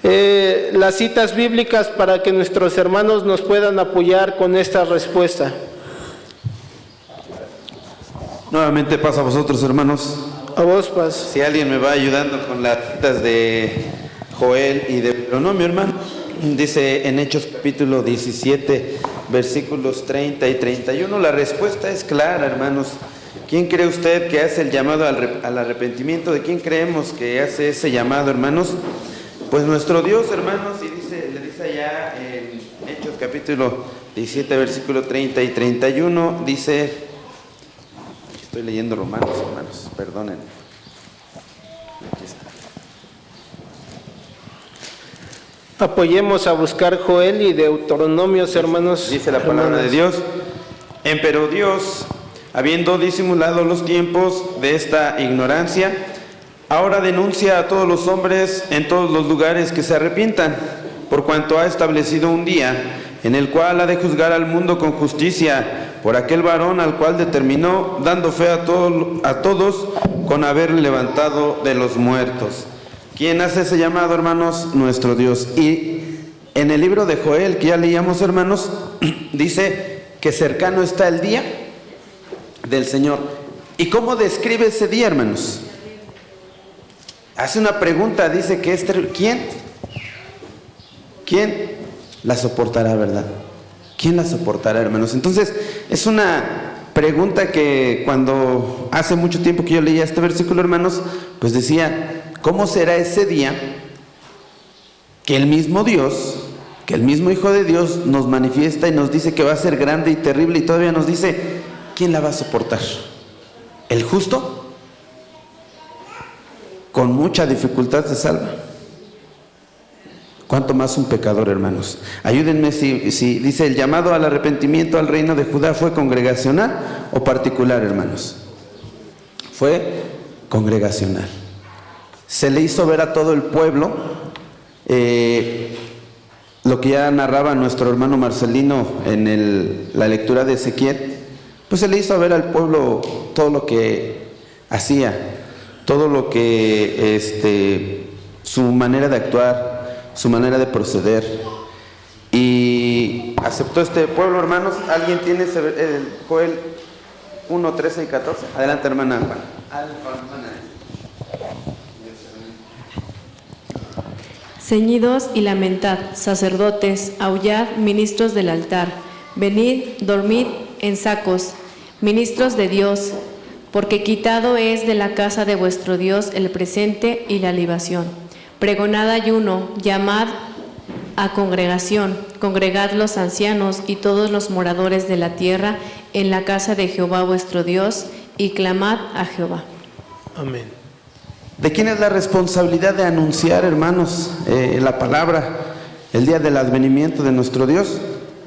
las citas bíblicas para que nuestros hermanos nos puedan apoyar con esta respuesta. Nuevamente pasa a vosotros, hermanos. A vos, paz. Si alguien me va ayudando con las citas de Joel y de Deuteronomio, hermano. Dice en Hechos capítulo 17, versículos 30 y 31, la respuesta es clara, hermanos. ¿Quién cree usted que hace el llamado al arrepentimiento? ¿De quién creemos que hace ese llamado, hermanos? Pues nuestro Dios, hermanos, y le dice allá en capítulo 17, versículo 30 y 31, dice, estoy leyendo Romanos, hermanos, perdonen. Aquí está. Apoyemos a buscar Joel y Deuteronomios, hermanos. Dice la palabra de Dios, empero Dios, habiendo disimulado los tiempos de esta ignorancia, ahora denuncia a todos los hombres en todos los lugares que se arrepientan, por cuanto ha establecido un día en el cual ha de juzgar al mundo con justicia por aquel varón al cual determinó, dando fe a todos con haberle levantado de los muertos. ¿Quién hace ese llamado, hermanos? Nuestro Dios. Y en el libro de Joel, que ya leíamos, hermanos, dice que cercano está el día del Señor. ¿Y cómo describe ese día, hermanos? Hace una pregunta, dice que ¿quién la soportará, verdad? ¿Quién la soportará, hermanos? Entonces, es una pregunta que cuando hace mucho tiempo que yo leía este versículo, hermanos, pues decía, ¿cómo será ese día que el mismo Dios, que el mismo Hijo de Dios nos manifiesta y nos dice que va a ser grande y terrible, y todavía nos dice, ¿quién la va a soportar? ¿El justo? Con mucha dificultad se salva. ¿Cuánto más un pecador, hermanos? Ayúdenme si dice, el llamado al arrepentimiento al reino de Judá, ¿fue congregacional o particular, hermanos? Fue congregacional. Se le hizo ver a todo el pueblo, lo que ya narraba nuestro hermano Marcelino en la lectura de Ezequiel, pues se le hizo ver al pueblo todo lo que hacía, todo lo que, su manera de actuar, su manera de proceder. Y aceptó este pueblo, hermanos. ¿Alguien tiene Joel 1, 13 y 14? Adelante, hermana Juan. Ceñidos y lamentad, sacerdotes, aullad, ministros del altar, venid, dormid en sacos, ministros de Dios, porque quitado es de la casa de vuestro Dios el presente y la libación. Pregonad ayuno, llamad a congregación, congregad los ancianos y todos los moradores de la tierra en la casa de Jehová vuestro Dios, y clamad a Jehová. Amén. ¿De quién es la responsabilidad de anunciar, hermanos, la palabra el día del advenimiento de nuestro Dios?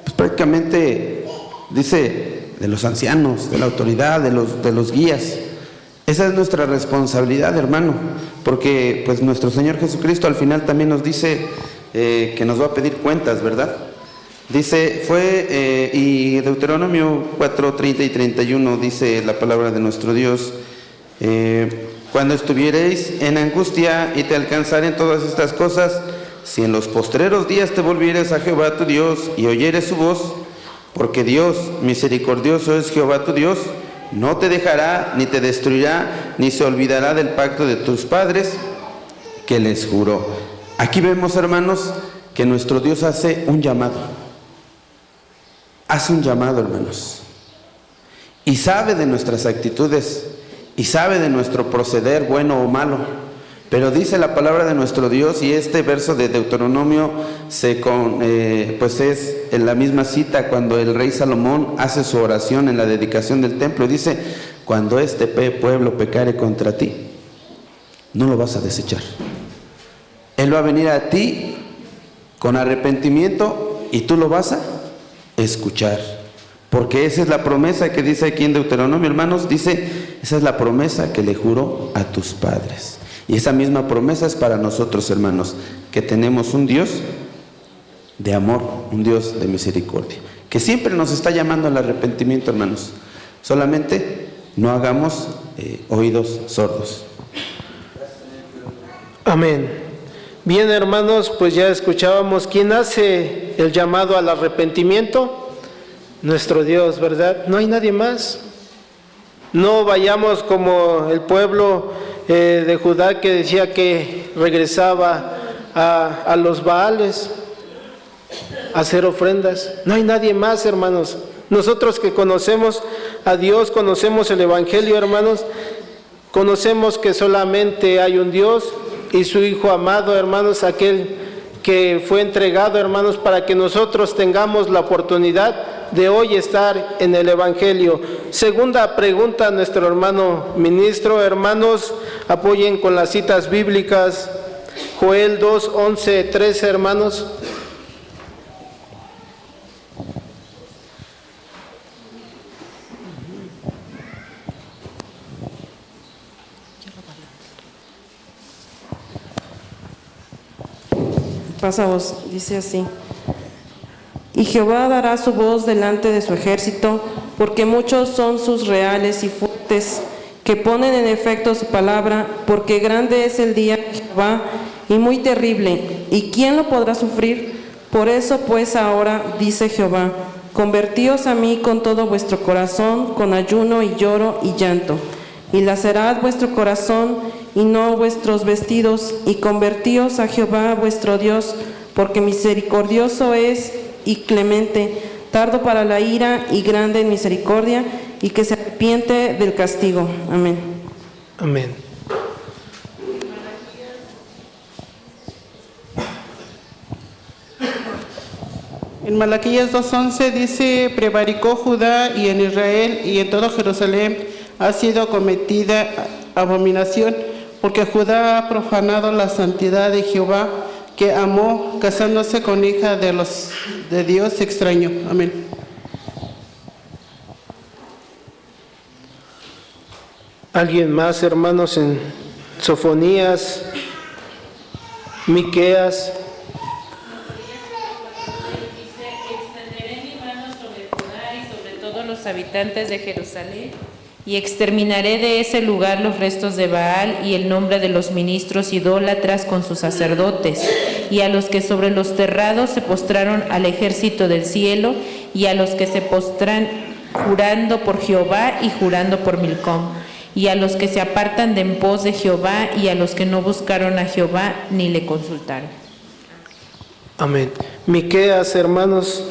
Pues prácticamente dice de los ancianos, de la autoridad, de los guías. Esa es nuestra responsabilidad, hermano, porque pues nuestro Señor Jesucristo al final también nos dice que nos va a pedir cuentas, ¿verdad? Dice, y Deuteronomio 4, 30 y 31 dice la palabra de nuestro Dios, cuando estuviereis en angustia y te alcanzaren todas estas cosas, si en los postreros días te volvieres a Jehová tu Dios y oyeres su voz, porque Dios misericordioso es Jehová tu Dios, no te dejará, ni te destruirá, ni se olvidará del pacto de tus padres que les juró. Aquí vemos, hermanos, que nuestro Dios hace un llamado. Hace un llamado, hermanos. Y sabe de nuestras actitudes, y sabe de nuestro proceder, bueno o malo. Pero dice la palabra de nuestro Dios, y este verso de Deuteronomio pues es en la misma cita cuando el rey Salomón hace su oración en la dedicación del templo. Dice, cuando este pueblo pecare contra ti, no lo vas a desechar. Él va a venir a ti con arrepentimiento y tú lo vas a escuchar. Porque esa es la promesa que dice aquí en Deuteronomio, hermanos. Dice, esa es la promesa que le juró a tus padres. Y esa misma promesa es para nosotros, hermanos, que tenemos un Dios de amor, un Dios de misericordia, que siempre nos está llamando al arrepentimiento, hermanos. Solamente no hagamos oídos sordos. Amén. Bien, hermanos, pues ya escuchábamos quién hace el llamado al arrepentimiento. Nuestro Dios, ¿verdad? No hay nadie más. No vayamos como el pueblo de Judá que decía que regresaba a los Baales a hacer ofrendas. No hay nadie más, hermanos. Nosotros que conocemos a Dios, conocemos el Evangelio, hermanos, conocemos que solamente hay un Dios y su Hijo amado, hermanos, aquel que fue entregado, hermanos, para que nosotros tengamos la oportunidad de hoy estar en el Evangelio. Segunda pregunta a nuestro hermano ministro. Hermanos, apoyen con las citas bíblicas. Joel 2, 11, 13, hermanos. Pasamos, dice así: y Jehová dará su voz delante de su ejército, porque muchos son sus reales y fuertes, que ponen en efecto su palabra, porque grande es el día de Jehová y muy terrible, ¿y quién lo podrá sufrir? Por eso pues ahora, dice Jehová, convertíos a mí con todo vuestro corazón, con ayuno y lloro y llanto, y lacerad vuestro corazón y no vuestros vestidos, y convertíos a Jehová vuestro Dios, porque misericordioso es y clemente, tardo para la ira y grande en misericordia, y que se arrepiente del castigo. Amén. Amén. En Malaquías 2:11 dice: prevaricó Judá y en Israel y en todo Jerusalén ha sido cometida abominación, porque Judá ha profanado la santidad de Jehová, que amó, casándose con hija de Dios extraño. Amén. ¿Alguien más, hermanos, en Sofonías, Miqueas? Extenderé mi mano sobre Judá y sobre todos los habitantes de Jerusalén, y exterminaré de ese lugar los restos de Baal y el nombre de los ministros idólatras con sus sacerdotes, y a los que sobre los terrados se postraron al ejército del cielo, y a los que se postran jurando por Jehová y jurando por Milcom, y a los que se apartan de en pos de Jehová, y a los que no buscaron a Jehová ni le consultaron. Amén. Miqueas, hermanos,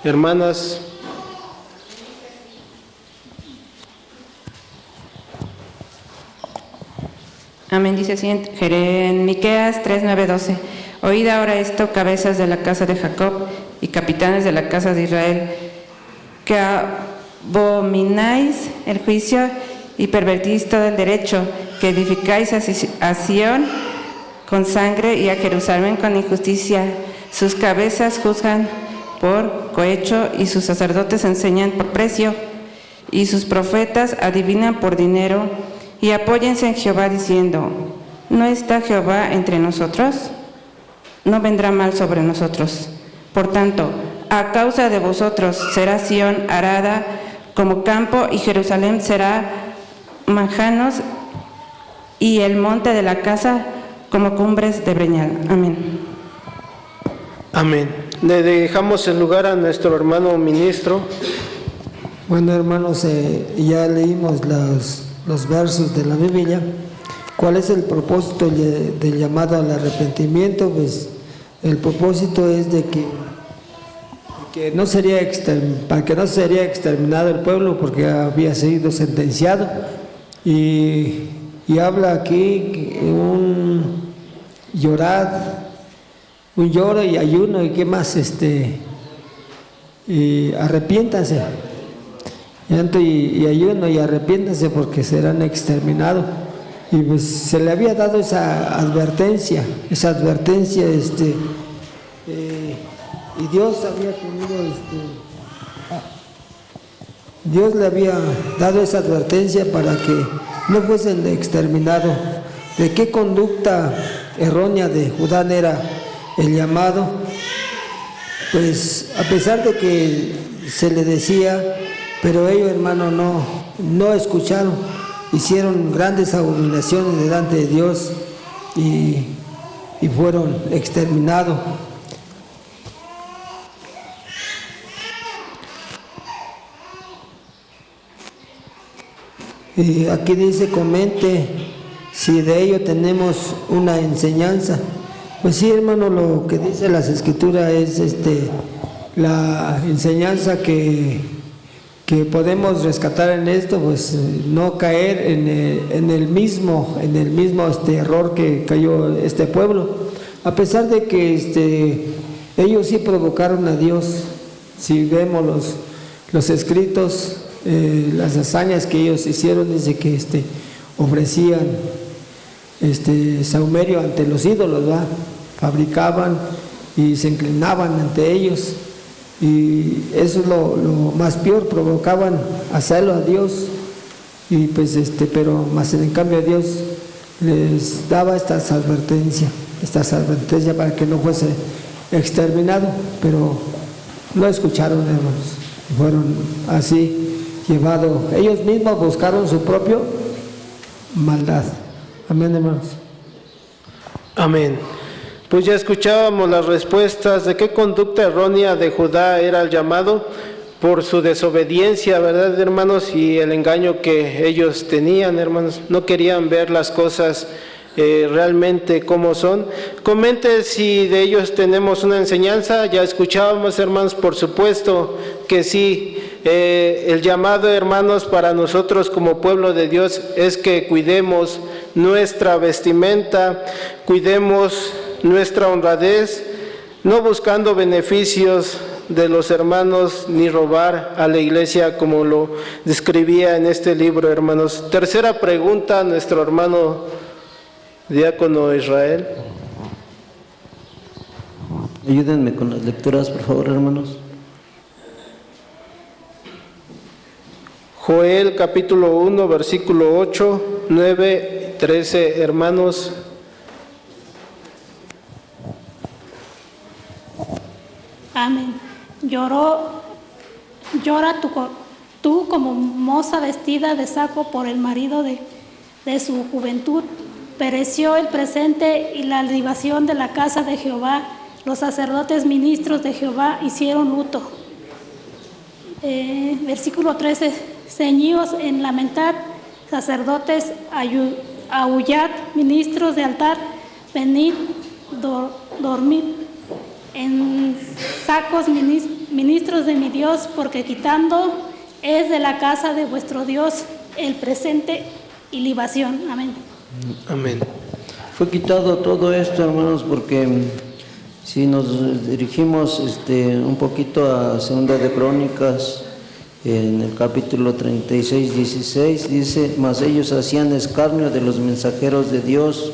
hermanas. Amén, dice así en Miqueas 3, 9, 12. Oíd ahora esto, cabezas de la casa de Jacob y capitanes de la casa de Israel, que abomináis el juicio y pervertís todo el derecho, que edificáis a Sión con sangre y a Jerusalén con injusticia. Sus cabezas juzgan por cohecho y sus sacerdotes enseñan por precio y sus profetas adivinan por dinero. Y apóyense en Jehová diciendo: ¿no está Jehová entre nosotros? No vendrá mal sobre nosotros. Por tanto, a causa de vosotros será Sión arada como campo, y Jerusalén será manjanos, y el monte de la casa como cumbres de breñal. Amén. Amén. Le dejamos el lugar a nuestro hermano ministro. Bueno, hermanos, ya leímos los versos de la Biblia. ¿Cuál es el propósito del llamado al arrepentimiento? Pues el propósito es de que no sería para que no sería exterminado el pueblo, porque había sido sentenciado, y habla aquí un lloro y ayuno, y qué más, y arrepiéntanse. Llanto y ayuno y arrepiéntanse, porque serán exterminados. Y pues se le había dado esa advertencia, y Dios había tenido, Dios le había dado esa advertencia para que no fuesen exterminados. ¿De qué conducta errónea de Judá era el llamado? Pues a pesar de que se le decía, pero ellos, hermano, no escucharon, hicieron grandes abominaciones delante de Dios y fueron exterminados. Y aquí dice: comente si de ello tenemos una enseñanza. Pues sí, hermano, lo que dice las Escrituras es la enseñanza que podemos rescatar en esto, pues no caer en el mismo error que cayó este pueblo, a pesar de que ellos sí provocaron a Dios. Si vemos los escritos, las hazañas que ellos hicieron, dice que ofrecían sahumerio ante los ídolos, ¿verdad? Fabricaban y se inclinaban ante ellos, y eso es lo más peor, provocaban a celo a Dios, y pues pero más en cambio Dios les daba estas advertencias para que no fuese exterminado, pero no escucharon, hermanos, fueron así llevados, ellos mismos buscaron su propio maldad. Amén, hermanos. Amén. Pues ya escuchábamos las respuestas de qué conducta errónea de Judá era el llamado por su desobediencia, ¿verdad, hermanos? Y el engaño que ellos tenían, hermanos, no querían ver las cosas realmente como son. Comente si de ellos tenemos una enseñanza. Ya escuchábamos, hermanos, por supuesto que sí. El llamado, hermanos, para nosotros como pueblo de Dios es que cuidemos nuestra vestimenta, cuidemos nuestra honradez, no buscando beneficios de los hermanos ni robar a la iglesia como lo describía en este libro, hermanos. Tercera pregunta, nuestro hermano diácono Israel. Ayúdenme con las lecturas, por favor, hermanos. Joel capítulo 1, versículo 8, 9, 13, hermanos. Amén. Llora tú como moza vestida de saco por el marido de su juventud. Pereció el presente y la libación de la casa de Jehová. Los sacerdotes ministros de Jehová hicieron luto. Versículo 13. Ceñíos en lamentar, sacerdotes, aullad, ministros de altar, venid, dormid en sacos, ministros de mi Dios, porque quitando es de la casa de vuestro Dios el presente y libación. Amén. Amén. Fue quitado todo esto, hermanos, porque si nos dirigimos un poquito a Segunda de Crónicas, en el capítulo 36, 16, dice: mas ellos hacían escarnio de los mensajeros de Dios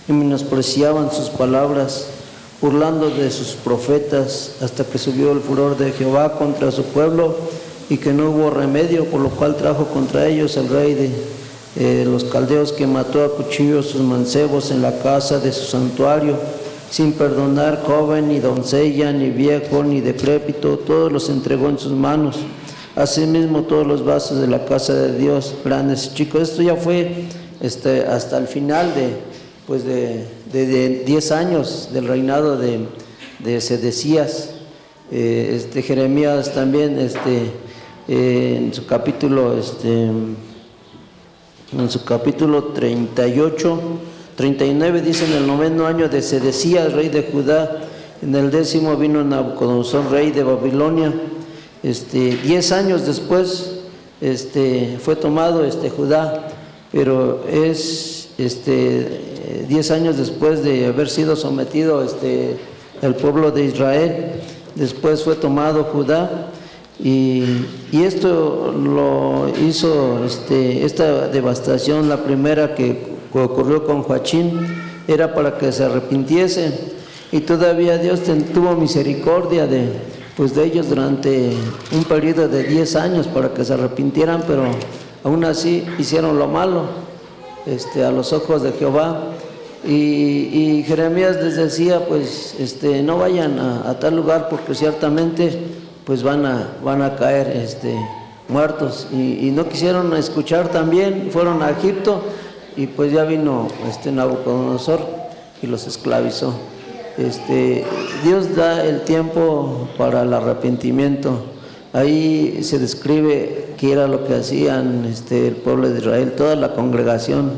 y menospreciaban sus palabras, burlando de sus profetas, hasta que subió el furor de Jehová contra su pueblo y que no hubo remedio, por lo cual trajo contra ellos el rey de los caldeos, que mató a cuchillo sus mancebos en la casa de su santuario, sin perdonar joven, ni doncella, ni viejo, ni decrépito, todos los entregó en sus manos. Asimismo todos los vasos de la casa de Dios, grandes y chicos. Esto ya fue hasta el final de 10 años del reinado de Sedecías. Jeremías también en su capítulo 38, 39 dice: en el 9º año de Sedecías, rey de Judá, en el 10º vino Nabucodonosor, rey de Babilonia. 10 años después fue tomado Judá, pero es 10 años después de haber sido sometido el pueblo de Israel. Después fue tomado Judá, y esto lo hizo esta devastación, la primera que ocurrió con Joachim, era para que se arrepintiesen, y todavía Dios tuvo misericordia de ellos durante un periodo de 10 años para que se arrepintieran, pero aún así hicieron lo malo a los ojos de Jehová. Y Jeremías les decía, no vayan a tal lugar, porque ciertamente van a caer muertos, y no quisieron escuchar. También fueron a Egipto, y ya vino Nabucodonosor y los esclavizó. Dios da el tiempo para el arrepentimiento. Ahí se describe qué era lo que hacían el pueblo de Israel, toda la congregación.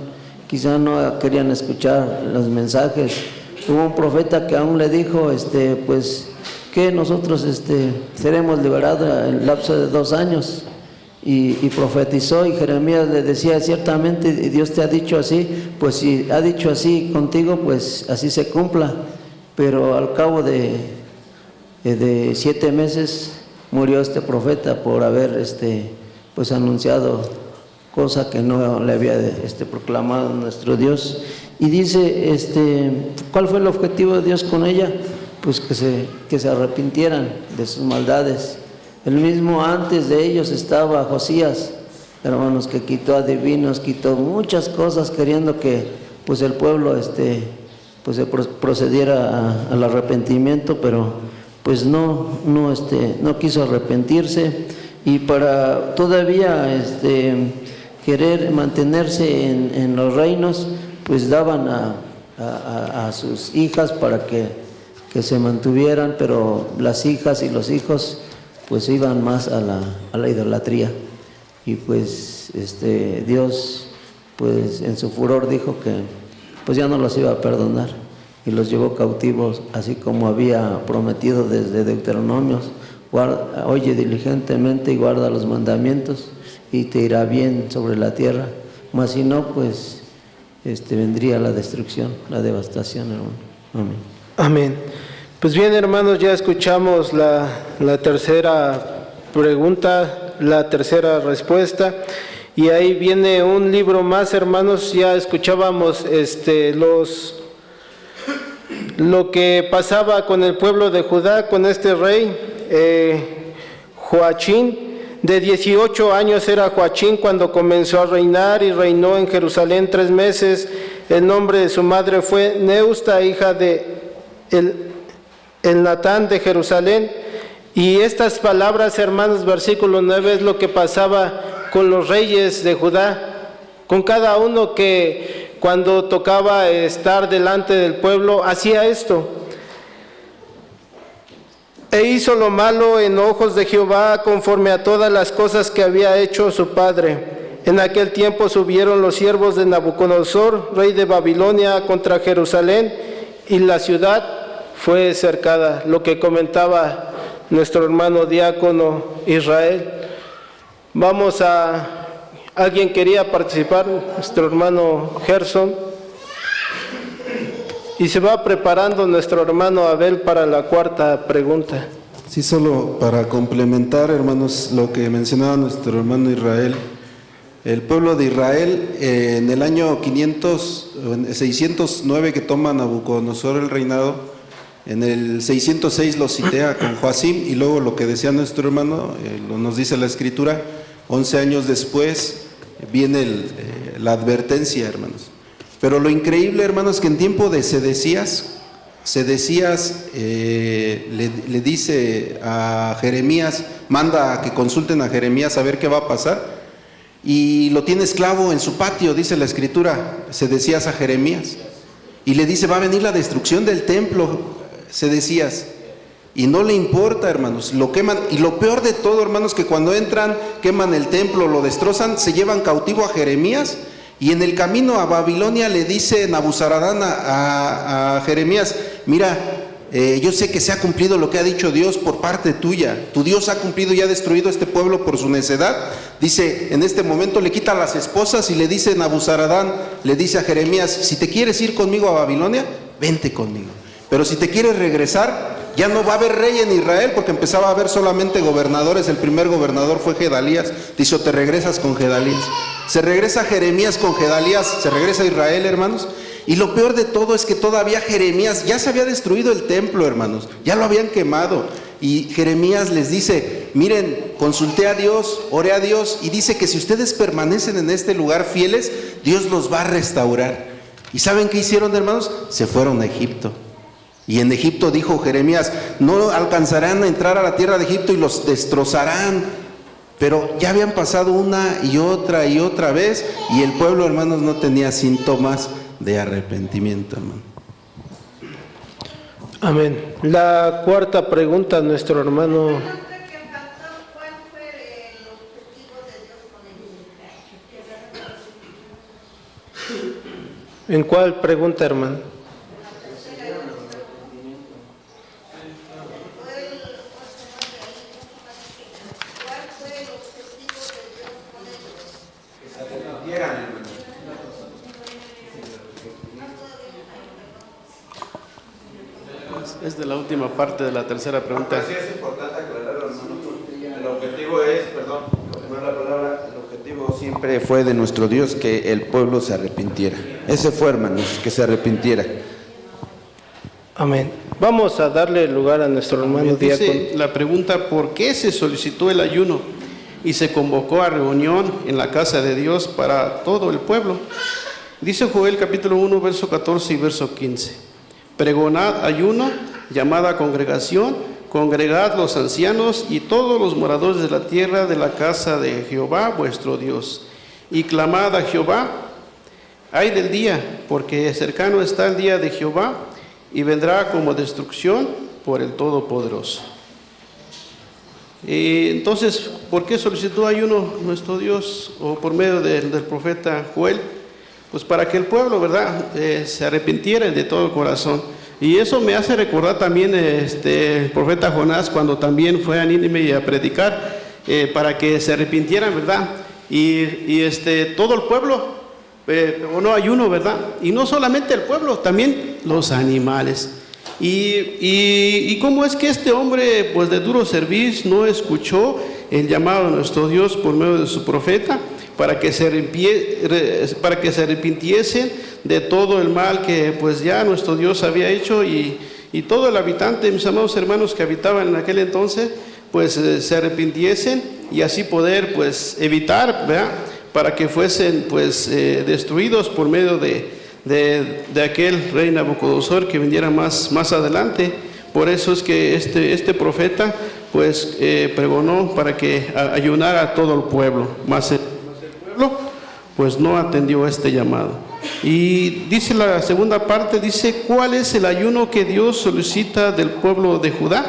Quizá no querían escuchar los mensajes. Hubo un profeta que aún le dijo que nosotros seremos liberados en el lapso de 2 años, y profetizó, y Jeremías le decía: ciertamente Dios te ha dicho así, pues si ha dicho así contigo, pues así se cumpla. pero al cabo de 7 meses murió este profeta por haber pues anunciado cosa que no le había proclamado nuestro Dios. Y dice, ¿cuál fue el objetivo de Dios con ella? Pues que se arrepintieran de sus maldades. El mismo antes de ellos estaba Josías, hermanos, que quitó adivinos, quitó muchas cosas queriendo que pues el pueblo pues se procediera al arrepentimiento, pero pues no quiso arrepentirse, y para todavía querer mantenerse en los reinos, pues daban a sus hijas para que se mantuvieran, pero las hijas y los hijos pues iban más a la idolatría, y pues Dios pues en su furor dijo que pues ya no los iba a perdonar y los llevó cautivos, así como había prometido desde Deuteronomios: oye diligentemente y guarda los mandamientos y te irá bien sobre la tierra, mas si no, pues vendría la destrucción, la devastación, hermano. Amén. Amén. Pues bien, hermanos, ya escuchamos la tercera pregunta, la tercera respuesta, y ahí viene un libro más, hermanos. Ya escuchábamos lo que pasaba con el pueblo de Judá, con este rey Joachín. De 18 años era Joachín cuando comenzó a reinar, y reinó en Jerusalén 3 meses. El nombre de su madre fue Neusta, hija de Elnatán de Jerusalén. Y estas palabras, hermanos, versículo 9, es lo que pasaba con los reyes de Judá, con cada uno que cuando tocaba estar delante del pueblo hacía esto: e hizo lo malo en ojos de Jehová, conforme a todas las cosas que había hecho su padre. En aquel tiempo subieron los siervos de Nabucodonosor, rey de Babilonia, contra Jerusalén, y la ciudad fue cercada. Lo que comentaba nuestro hermano diácono Israel. ¿Alguien quería participar? Nuestro hermano Gerson. Y se va preparando nuestro hermano Abel para la cuarta pregunta. Sí, solo para complementar, hermanos, lo que mencionaba nuestro hermano Israel. El pueblo de Israel, en el año 609 que toma Nabucodonosor el reinado, en el 606 lo citea con Joacim, y luego lo que decía nuestro hermano, nos dice la Escritura, 11 años después viene la advertencia, hermanos. Pero lo increíble, hermanos, que en tiempo de Sedecías le dice a Jeremías, manda a que consulten a Jeremías a ver qué va a pasar, y lo tiene esclavo en su patio, dice la Escritura, Sedecías a Jeremías, y le dice: va a venir la destrucción del templo, Sedecías, y no le importa, hermanos, lo queman. Y lo peor de todo, hermanos, que cuando entran, queman el templo, lo destrozan, se llevan cautivo a Jeremías. Y en el camino a Babilonia le dice Nabuzaradán a Jeremías: mira, yo sé que se ha cumplido lo que ha dicho Dios por parte tuya. Tu Dios ha cumplido y ha destruido este pueblo por su necedad. Dice, en este momento le quita las esposas y le dice Nabuzaradán, le dice a Jeremías: si te quieres ir conmigo a Babilonia, vente conmigo. Pero si te quieres regresar, ya no va a haber rey en Israel, porque empezaba a haber solamente gobernadores. El primer gobernador fue Gedalías. Dice: te regresas con Gedalías. Se regresa Jeremías con Gedalías, se regresa a Israel, hermanos. Y lo peor de todo es que todavía Jeremías, ya se había destruido el templo, hermanos, ya lo habían quemado. Y Jeremías les dice: miren, consulté a Dios, oré a Dios, y dice que si ustedes permanecen en este lugar fieles, Dios los va a restaurar. ¿Y saben qué hicieron, hermanos? Se fueron a Egipto. Y en Egipto dijo Jeremías: no alcanzarán a entrar a la tierra de Egipto y los destrozarán. Pero ya habían pasado una y otra vez, y el pueblo, hermanos, no tenía síntomas de arrepentimiento, hermano. Amén. La cuarta pregunta, nuestro hermano. ¿En cuál pregunta, hermano? Es de la última parte de la tercera pregunta. Sí, es importante aclarar, hermano. El objetivo es, perdón, la palabra, el objetivo siempre fue de nuestro Dios que el pueblo se arrepintiera. Ese fue, hermanos, que se arrepintiera. Amén. Vamos a darle lugar a nuestro hermano diácono. Dice la pregunta, ¿por qué se solicitó el ayuno y se convocó a reunión en la casa de Dios para todo el pueblo? Dice Joel capítulo 1, verso 14 y verso 15. Pregonad ayuno, llamad a congregación, congregad los ancianos y todos los moradores de la tierra de la casa de Jehová vuestro Dios. Y clamad a Jehová, ay del día, porque cercano está el día de Jehová, y vendrá como destrucción por el Todopoderoso. Entonces, ¿por qué solicitó ayuno nuestro Dios o por medio del profeta Joel? Pues para que el pueblo, ¿verdad?, se arrepintiera de todo el corazón. Y eso me hace recordar también el profeta Jonás cuando también fue a Nínive a predicar para que se arrepintieran, ¿verdad? Y todo el pueblo no ayuno, ¿verdad? Y no solamente el pueblo, también los animales. Y cómo es que este hombre, pues de duro servir, no escuchó el llamado de nuestro Dios por medio de su profeta para que se arrepintiesen de todo el mal que pues ya nuestro Dios había hecho, y todo el habitante, mis amados hermanos, que habitaban en aquel entonces, pues se arrepintiesen y así poder pues evitar, ¿verdad?, para que fuesen pues destruidos por medio de aquel rey Nabucodonosor que viniera más adelante. Por eso es que este profeta pues pregonó para que ayunara a todo el pueblo, mas el pueblo pues no atendió este llamado. Y dice la segunda parte, dice, ¿cuál es el ayuno que Dios solicita del pueblo de Judá?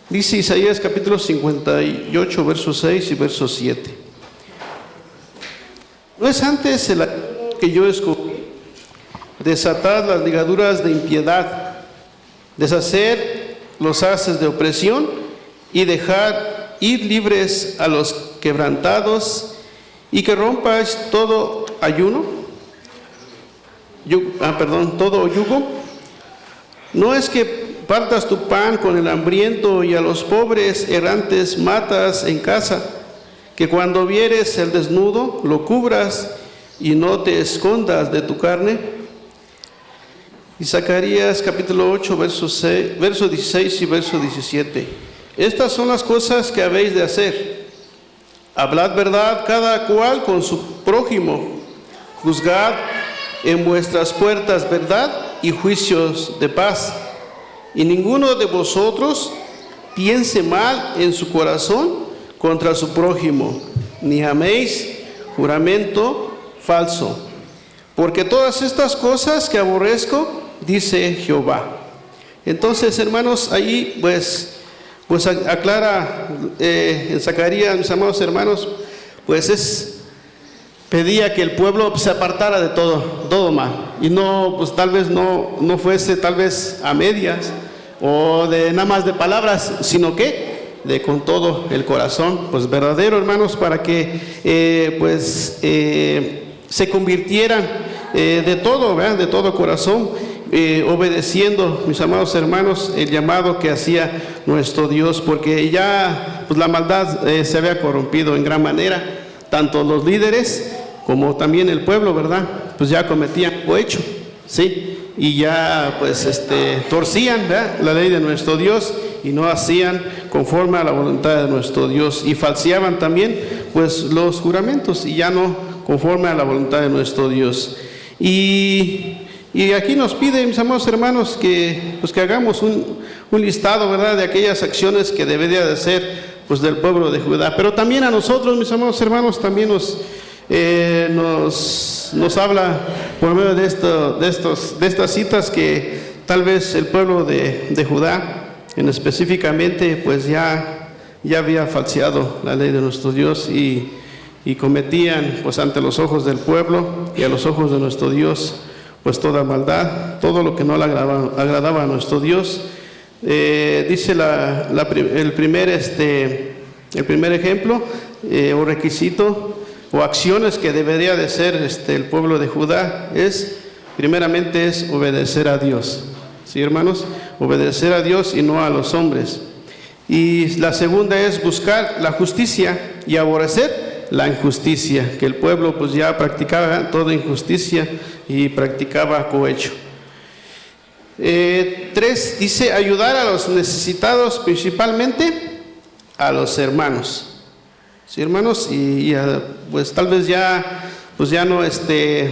Dice Isaías capítulo 58, versos 6 y verso 7. ¿No es antes el ayuno que yo escogí? Desatar las ligaduras de impiedad, deshacer los haces de opresión y dejar ir libres a los quebrantados, y que rompas todo ayuno, todo yugo. No es que partas tu pan con el hambriento y a los pobres errantes matas en casa, que cuando vieres el desnudo lo cubras y no te escondas de tu carne. Y Zacarías capítulo 8, verso 16 y verso 17. Estas son las cosas que habéis de hacer. Hablad verdad cada cual con su prójimo. Juzgad en vuestras puertas verdad y juicios de paz. Y ninguno de vosotros piense mal en su corazón contra su prójimo, ni améis juramento falso. Porque todas estas cosas que aborrezco, dice Jehová. Entonces, hermanos, ahí pues aclara en Zacarías, mis amados hermanos, pues pedía que el pueblo se apartara de todo mal, y no, pues tal vez no fuese tal vez a medias o de nada más de palabras, sino que con todo el corazón, pues verdadero, hermanos, para que se convirtieran de todo, ¿verdad?, de todo corazón, obedeciendo, mis amados hermanos, el llamado que hacía nuestro Dios, porque ya pues la maldad se había corrompido en gran manera, tanto los líderes como también el pueblo, ¿verdad?, pues ya cometían cohecho, ¿sí?, y ya pues torcían, ¿verdad?, la ley de nuestro Dios, y no hacían conforme a la voluntad de nuestro Dios, y falseaban también pues los juramentos, y ya no conforme a la voluntad de nuestro Dios. Y aquí nos pide, mis amados hermanos, que hagamos un listado, ¿verdad?, de aquellas acciones que debería de hacer pues del pueblo de Judá. Pero también a nosotros, mis amados hermanos, también nos habla por medio de estas citas que tal vez el pueblo de Judá específicamente pues ya había falseado la ley de nuestro Dios, y cometían pues ante los ojos del pueblo y a los ojos de nuestro Dios pues toda maldad, todo lo que no le agradaba a nuestro Dios. Dice el primer ejemplo o requisito o acciones que debería de ser el pueblo de Judá primeramente es obedecer a Dios. ¿Sí, hermanos? obedecer a Dios y no a los hombres. Y la segunda es buscar la justicia y aborrecer la injusticia, que el pueblo pues ya practicaba toda injusticia y practicaba cohecho. 3 dice ayudar a los necesitados, principalmente a los hermanos. Sí, hermanos, y pues tal vez ya no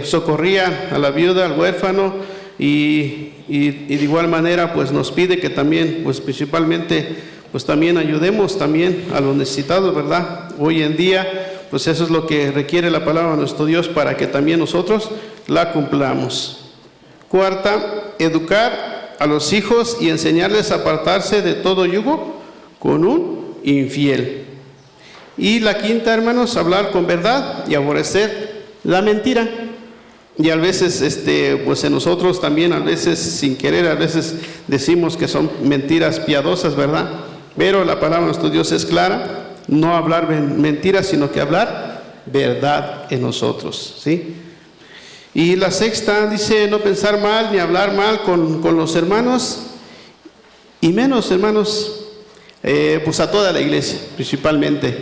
socorría a la viuda, al huérfano, y de igual manera pues nos pide que también pues principalmente pues también ayudemos también a los necesitados, ¿verdad? Hoy en día pues eso es lo que requiere la palabra de nuestro Dios para que también nosotros la cumplamos. 4, educar a los hijos y enseñarles a apartarse de todo yugo con un infiel. Y la 5, hermanos, hablar con verdad y aborrecer la mentira. Y a veces, pues en nosotros también, a veces sin querer, a veces decimos que son mentiras piadosas, ¿verdad? Pero la palabra de nuestro Dios es clara, no hablar mentiras, sino que hablar verdad en nosotros, ¿sí? Y la 6 dice no pensar mal ni hablar mal con los hermanos, y menos, hermanos, pues a toda la iglesia, principalmente.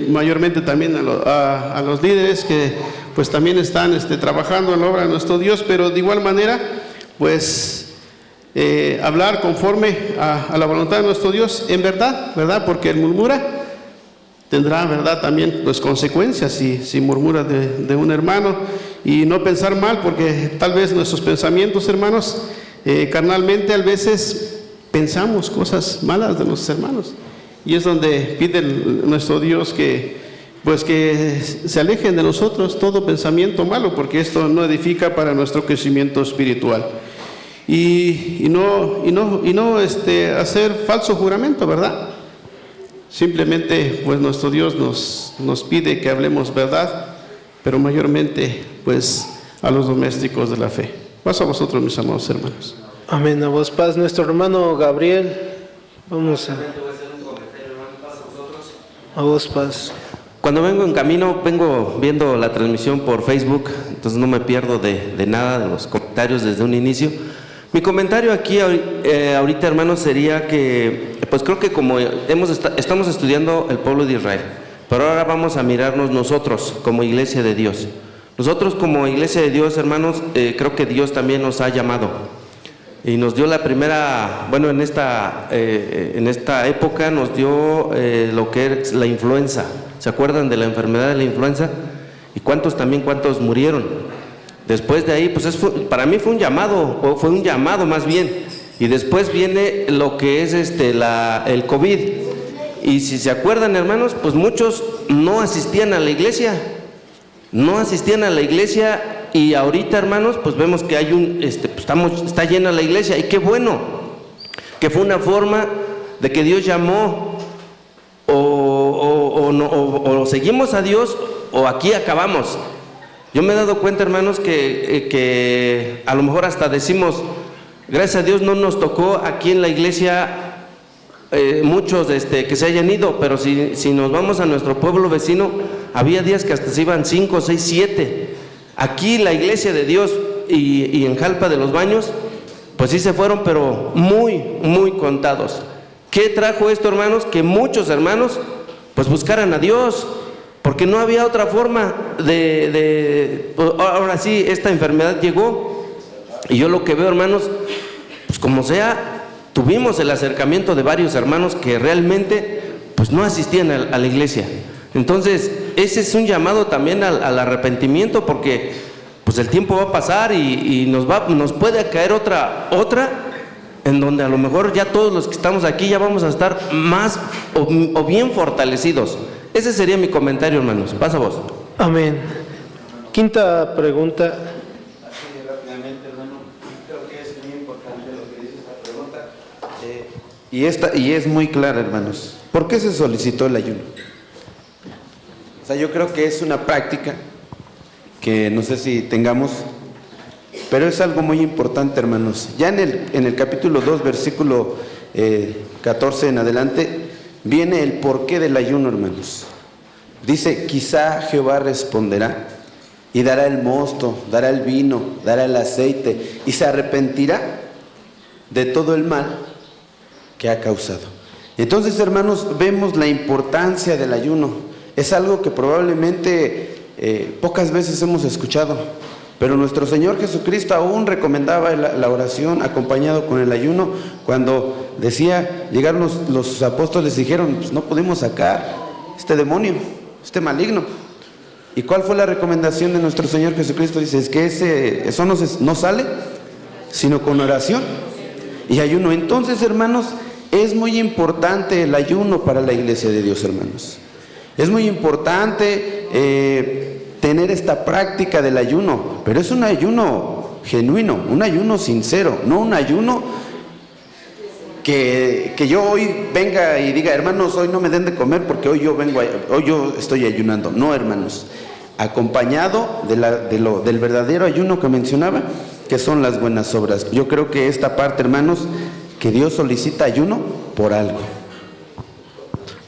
Mayormente también a los líderes que pues también están trabajando en la obra de nuestro Dios, pero de igual manera pues hablar conforme a la voluntad de nuestro Dios en verdad, ¿verdad? Porque el murmura tendrá, ¿verdad? También pues consecuencias si murmura de un hermano, y no pensar mal, porque tal vez nuestros pensamientos, hermanos, carnalmente a veces pensamos cosas malas de nuestros hermanos. Y es donde pide nuestro Dios que se alejen de nosotros todo pensamiento malo, porque esto no edifica para nuestro crecimiento espiritual. Y no hacer falso juramento, ¿verdad? Simplemente pues nuestro Dios nos pide que hablemos verdad, pero mayormente pues a los domésticos de la fe. Paso a vosotros, mis amados hermanos. Amén. A vos paz, nuestro hermano Gabriel. Vamos a vos paz. Cuando vengo en camino, vengo viendo la transmisión por Facebook, entonces no me pierdo de nada de los comentarios desde un inicio. Mi comentario aquí ahorita, hermanos, sería que, pues creo que como estamos estudiando el pueblo de Israel, pero ahora vamos a mirarnos nosotros como iglesia de Dios. Nosotros como iglesia de Dios, hermanos, creo que Dios también nos ha llamado. Y nos dio la primera, bueno, en esta época nos dio lo que es la influenza. ¿Se acuerdan de la enfermedad de la influenza? ¿Y cuántos murieron? Después de ahí, pues para mí fue un llamado más bien. Y después viene lo que es el COVID. Y si se acuerdan, hermanos, pues muchos no asistían a la iglesia. Y ahorita, hermanos, pues vemos que hay está llena la iglesia, y qué bueno, que fue una forma de que Dios llamó, o seguimos a Dios, o aquí acabamos. Yo me he dado cuenta, hermanos, que a lo mejor hasta decimos, gracias a Dios no nos tocó aquí en la iglesia muchos que se hayan ido, pero si nos vamos a nuestro pueblo vecino, había días que hasta se iban 5, 6, 7. Aquí la iglesia de Dios y en Jalpa de los Baños, pues sí se fueron, pero muy, muy contados. ¿Qué trajo esto, hermanos? Que muchos hermanos pues buscaran a Dios, porque no había otra forma ahora sí, esta enfermedad llegó, y yo lo que veo, hermanos, pues como sea, tuvimos el acercamiento de varios hermanos que realmente pues no asistían a la iglesia. Entonces, ese es un llamado también al arrepentimiento, porque pues el tiempo va a pasar y nos puede caer otra en donde a lo mejor ya todos los que estamos aquí ya vamos a estar más o bien fortalecidos. Ese sería mi comentario, hermanos. Pasa vos. Amén. 5ª pregunta. Así rápidamente, hermano. Creo que es muy importante lo que dice esta pregunta. Y es muy clara, hermanos. ¿Por qué se solicitó el ayuno? O sea, yo creo que es una práctica que no sé si tengamos, pero es algo muy importante, hermanos. Ya en el capítulo 2, versículo 14 en adelante, viene el porqué del ayuno, hermanos. Dice, quizá Jehová responderá y dará el mosto, dará el vino, dará el aceite y se arrepentirá de todo el mal que ha causado. Entonces, hermanos, vemos la importancia del ayuno. Es algo que probablemente pocas veces hemos escuchado, pero nuestro Señor Jesucristo aún recomendaba la oración acompañado con el ayuno. Cuando decía, llegaron los apóstoles y dijeron, pues no pudimos sacar este demonio, este maligno. ¿Y cuál fue la recomendación de nuestro Señor Jesucristo? Dice, es que eso no sale, sino con oración y ayuno. Entonces, hermanos, es muy importante el ayuno para la iglesia de Dios, hermanos. Es muy importante tener esta práctica del ayuno, pero es un ayuno genuino, un ayuno sincero, no un ayuno que yo hoy venga y diga, hermanos, hoy no me den de comer porque hoy yo estoy ayunando. No, hermanos, acompañado del verdadero ayuno que mencionaba, que son las buenas obras. Yo creo que esta parte, hermanos, que Dios solicita ayuno por algo.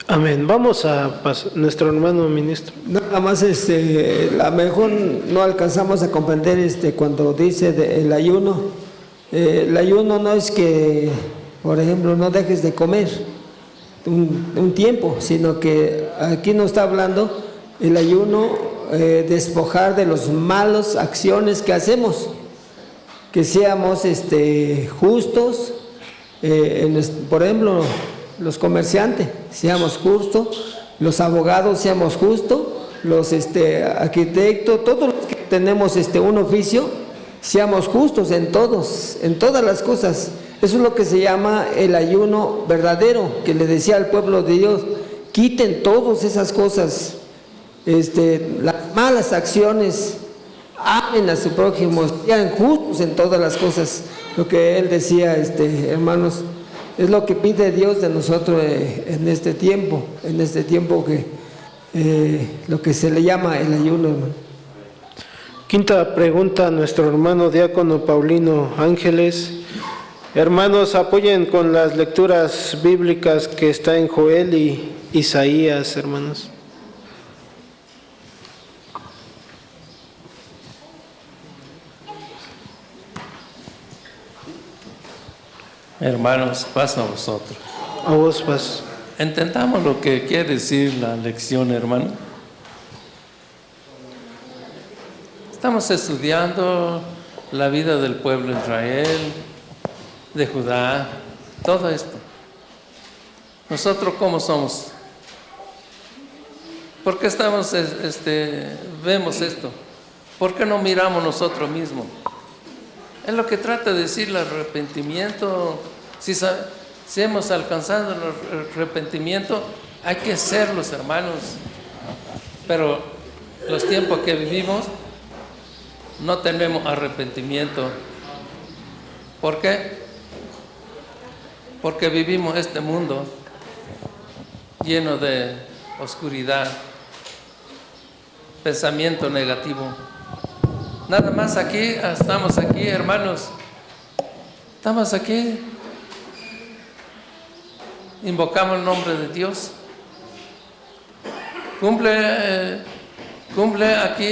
Amén. Vamos a nuestro hermano ministro. Nada más, a lo mejor no alcanzamos a comprender cuando dice el ayuno. El ayuno no es que, por ejemplo, no dejes de comer un tiempo, sino que aquí nos está hablando el ayuno, despojar de las malas acciones que hacemos, que seamos justos, por ejemplo, los comerciantes, seamos justos, los abogados, seamos justos, los arquitectos, todos los que tenemos un oficio, seamos justos en todas las cosas. Eso es lo que se llama el ayuno verdadero, que le decía al pueblo de Dios, quiten todas esas cosas, las malas acciones, amen a su prójimo, sean justos en todas las cosas. Lo que él decía, hermanos, es lo que pide Dios de nosotros en este tiempo que lo que se le llama el ayuno, hermano. Quinta pregunta a nuestro hermano diácono Paulino Ángeles. Hermanos, apoyen con las lecturas bíblicas que está en Joel y Isaías, hermanos. Hermanos, paz a vosotros. A vos paz. ¿Entendamos lo que quiere decir la lección, hermano? Estamos estudiando la vida del pueblo de Israel, de Judá, todo esto. ¿Nosotros cómo somos? ¿Por qué vemos esto? ¿Por qué no miramos nosotros mismos? Es lo que trata de decir el arrepentimiento. Si hemos alcanzado el arrepentimiento, hay que serlos, hermanos. Pero los tiempos que vivimos, no tenemos arrepentimiento. ¿Por qué? Porque vivimos este mundo lleno de oscuridad, pensamiento negativo. Nada más estamos aquí, hermanos. Estamos aquí. Invocamos el nombre de Dios. Cumple aquí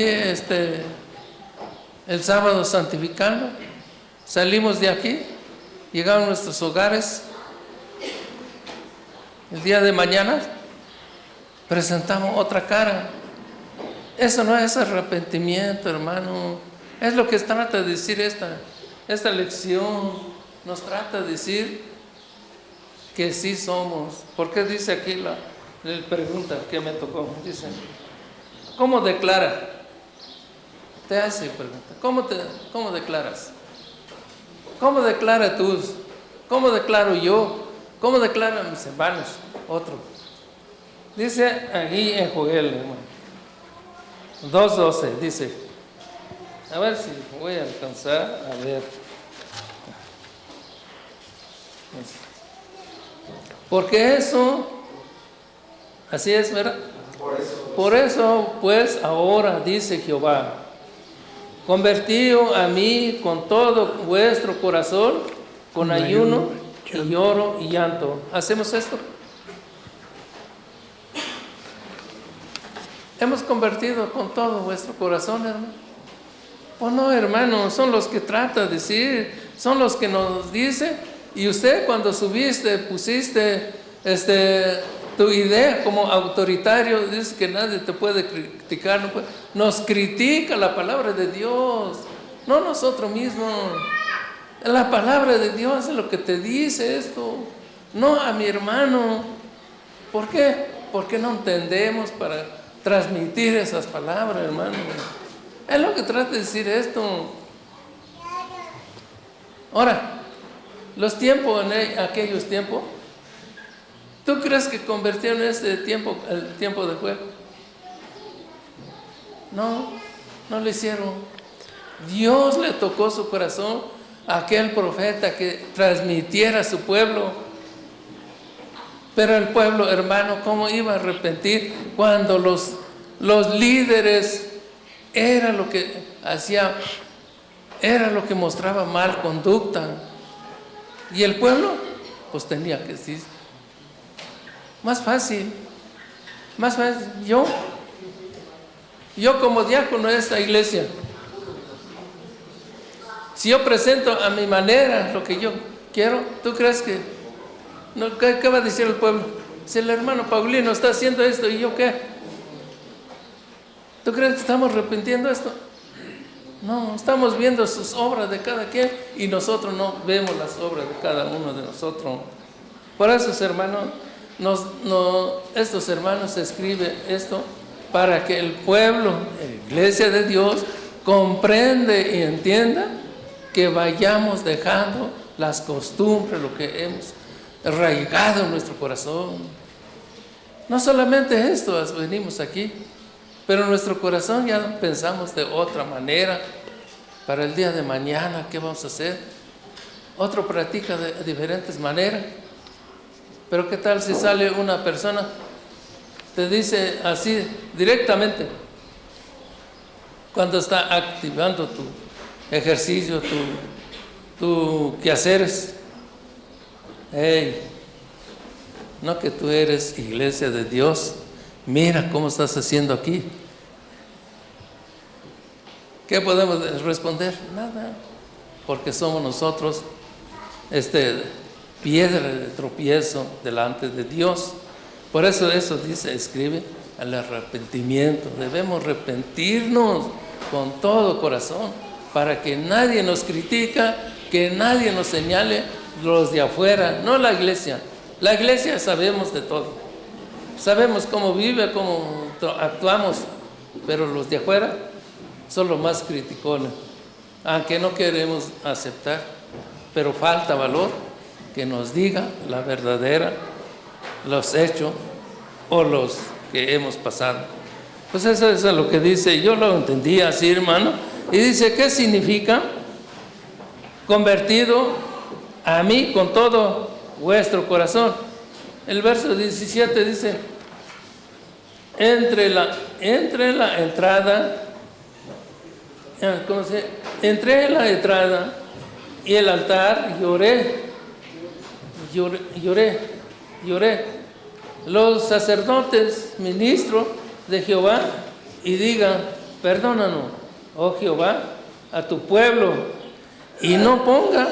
el sábado santificando. Salimos de aquí, llegamos a nuestros hogares. El día de mañana presentamos otra cara. Eso no es arrepentimiento, hermano. Es lo que trata de decir esta lección. Nos trata de decir que sí somos. ¿Por qué dice aquí la pregunta que me tocó? Dice, ¿cómo declara? Te hace pregunta. ¿Cómo declaras? ¿Cómo declara tú? ¿Cómo declaro yo? ¿Cómo declaran mis hermanos? Otro. Dice aquí en Joel, hermano. 2:12 dice, a ver si voy a alcanzar a ver. Porque eso, así es, ¿verdad? Por eso, pues ahora dice Jehová, convertíos a mí con todo vuestro corazón, con ayuno y lloro y llanto. ¿Hacemos esto? Hemos convertido con todo vuestro corazón, hermano. Pues no, hermano, son los que trata de decir, son los que nos dice Y usted cuando subiste, pusiste tu idea como autoritario, dice que nadie te puede criticar, nos critica la palabra de Dios, no nosotros mismos. La palabra de Dios es lo que te dice esto, no a mi hermano. ¿Por qué? Porque no entendemos para transmitir esas palabras, hermano. Es lo que trata de decir esto. Ahora, los tiempos en aquellos tiempos, ¿tú crees que convirtieron este tiempo, el tiempo de juego? No, no lo hicieron. Dios le tocó su corazón a aquel profeta que transmitiera a su pueblo. Pero el pueblo, hermano, ¿cómo iba a arrepentir cuando los líderes era lo que hacía, era lo que mostraba mal conducta? Y el pueblo, pues tenía que decir, más fácil. Yo como diácono de esta iglesia, si yo presento a mi manera lo que yo quiero, ¿tú crees que, no, qué va a decir el pueblo? Si el hermano Paulino está haciendo esto, ¿y yo qué? ¿Tú crees que estamos arrepintiendo esto? No, estamos viendo sus obras de cada quien y nosotros no vemos las obras de cada uno de nosotros. Por eso, hermanos, estos hermanos escriben esto para que el pueblo, la iglesia de Dios, comprende y entienda que vayamos dejando las costumbres, lo que hemos arraigado en nuestro corazón. No solamente esto, venimos aquí, pero en nuestro corazón ya pensamos de otra manera. Para el día de mañana, ¿qué vamos a hacer? Otro practica de diferentes maneras. Pero ¿qué tal si sale una persona, te dice así directamente, cuando está activando tu ejercicio, tu quehaceres? Hey, no que tú eres iglesia de Dios, mira cómo estás haciendo aquí. ¿Qué podemos responder? Nada, porque somos nosotros piedra de tropiezo delante de Dios. Por eso dice, escribe, al arrepentimiento. Debemos arrepentirnos con todo corazón para que nadie nos critica, que nadie nos señale, los de afuera, no la iglesia. La iglesia sabemos de todo, sabemos cómo vive, cómo actuamos, pero los de afuera son los más criticones, aunque no queremos aceptar, pero falta valor que nos diga la verdadera, los hechos o los que hemos pasado. Pues eso es lo que dice, yo lo entendí así, hermano, y dice, ¿qué significa? Convertido a mí con todo vuestro corazón. El verso 17 dice, entre la entrada, entré en la entrada y el altar, lloré. Los sacerdotes, ministros de Jehová, y digan, perdónanos, oh Jehová, a tu pueblo, y no ponga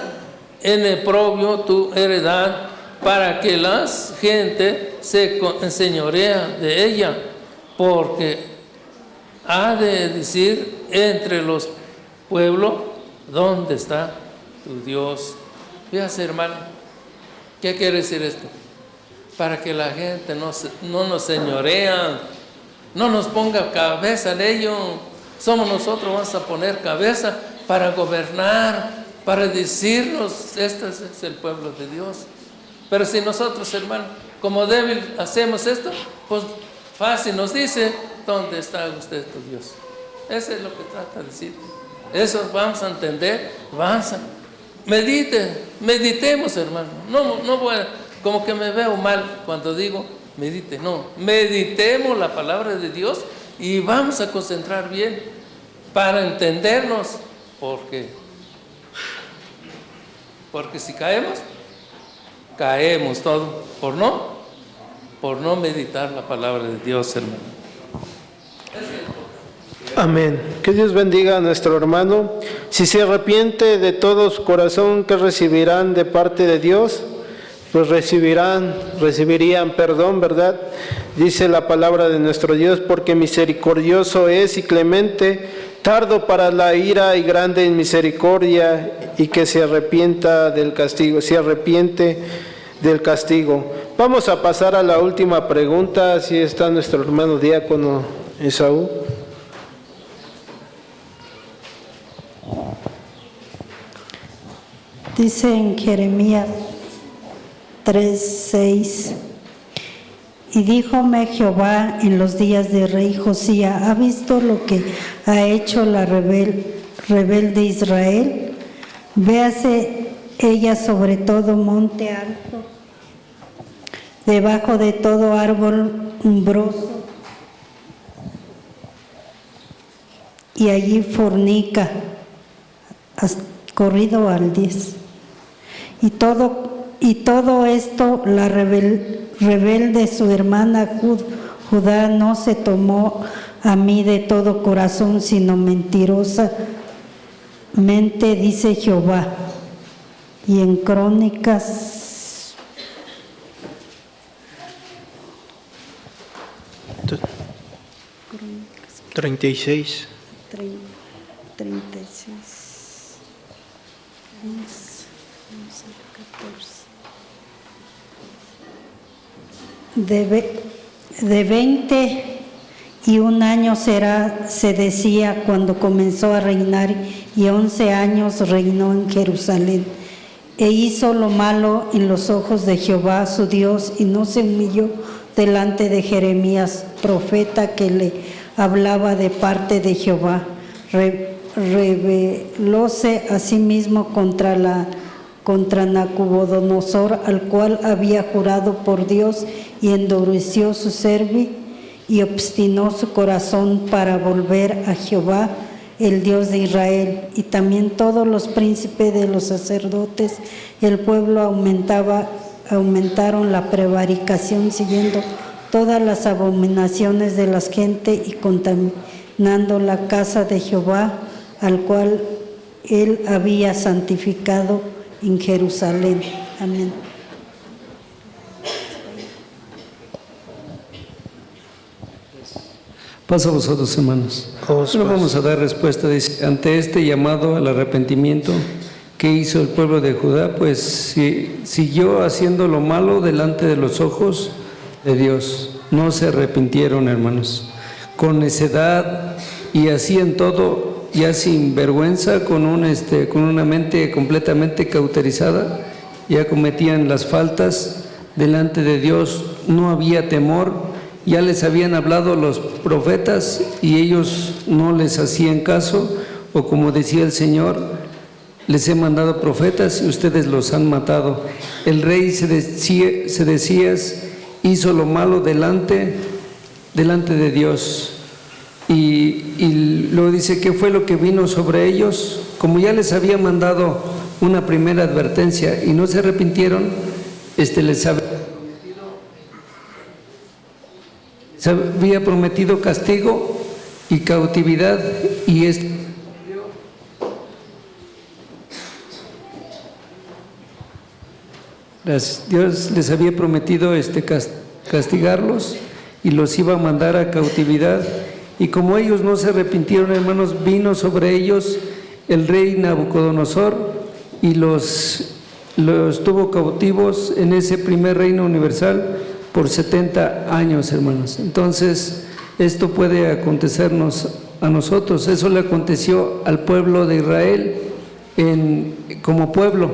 en oprobio tu heredad, para que la gente se enseñorea de ella, porque ha de decir entre los pueblos, ¿dónde está tu Dios? Fíjate, hermano, ¿qué quiere decir esto? Para que la gente no nos señorea, no nos ponga cabeza en ello. Somos nosotros, vamos a poner cabeza para gobernar, para decirnos, este es el pueblo de Dios. Pero si nosotros, hermano, como débil hacemos esto, pues fácil nos dice, ¿dónde está usted, tu Dios? Eso es lo que trata de decir. Eso vamos a entender, meditemos, hermano. No voy a, como que me veo mal cuando digo medite, no. Meditemos la palabra de Dios y vamos a concentrar bien para entendernos, porque si caemos todo por no meditar la palabra de Dios, hermano. Amén. Que Dios bendiga a nuestro hermano. Si se arrepiente de todo su corazón, ¿qué recibirán de parte de Dios? Pues recibirían perdón, ¿verdad? Dice la palabra de nuestro Dios, porque misericordioso es y clemente, tardo para la ira y grande en misericordia, y que se arrepiente del castigo. Vamos a pasar a la última pregunta, si está nuestro hermano diácono Esaú. Dice en Jeremías 3:6, y díjome Jehová en los días de rey Josías, ¿ha visto lo que ha hecho la rebelde Israel? Véase ella sobre todo monte alto, debajo de todo árbol umbroso, y allí fornica, corrido al 10. Y todo esto la rebelde su hermana Judá no se tomó a mí de todo corazón, sino mentirosamente, dice Jehová. Y en Crónicas 36. 36. De 21 años se decía cuando comenzó a reinar, y 11 años reinó en Jerusalén. E hizo lo malo en los ojos de Jehová su Dios, y no se humilló delante de Jeremías, profeta que le hablaba de parte de Jehová. Rebelóse a sí mismo contra Nabucodonosor, al cual había jurado por Dios, y endureció su cerviz y obstinó su corazón para volver a Jehová, el Dios de Israel. Y también todos los príncipes de los sacerdotes, el pueblo aumentaron la prevaricación, siguiendo todas las abominaciones de las gentes y contaminando la casa de Jehová, al cual él había santificado en Jerusalén. Amén. Pasa a vosotros, hermanos. No vamos a dar respuesta. Dice, ante este llamado al arrepentimiento que hizo el pueblo de Judá, pues siguió haciendo lo malo delante de los ojos de Dios. No se arrepintieron, hermanos. Con necedad y hacían todo ya sin vergüenza, con una mente completamente cauterizada, ya cometían las faltas delante de Dios. No había temor. Ya les habían hablado los profetas y ellos no les hacían caso, o como decía el Señor, les he mandado profetas y ustedes los han matado. El rey Sedecías hizo lo malo delante de Dios. Y luego dice, ¿qué fue lo que vino sobre ellos? Como ya les había mandado una primera advertencia y no se arrepintieron, les había prometido castigo y cautividad, y Dios les había prometido castigarlos y los iba a mandar a cautividad. Y como ellos no se arrepintieron, hermanos, vino sobre ellos el rey Nabucodonosor y los tuvo cautivos en ese primer reino universal por 70 años, hermanos. Entonces, esto puede acontecernos a nosotros. Eso le aconteció al pueblo de Israel como pueblo,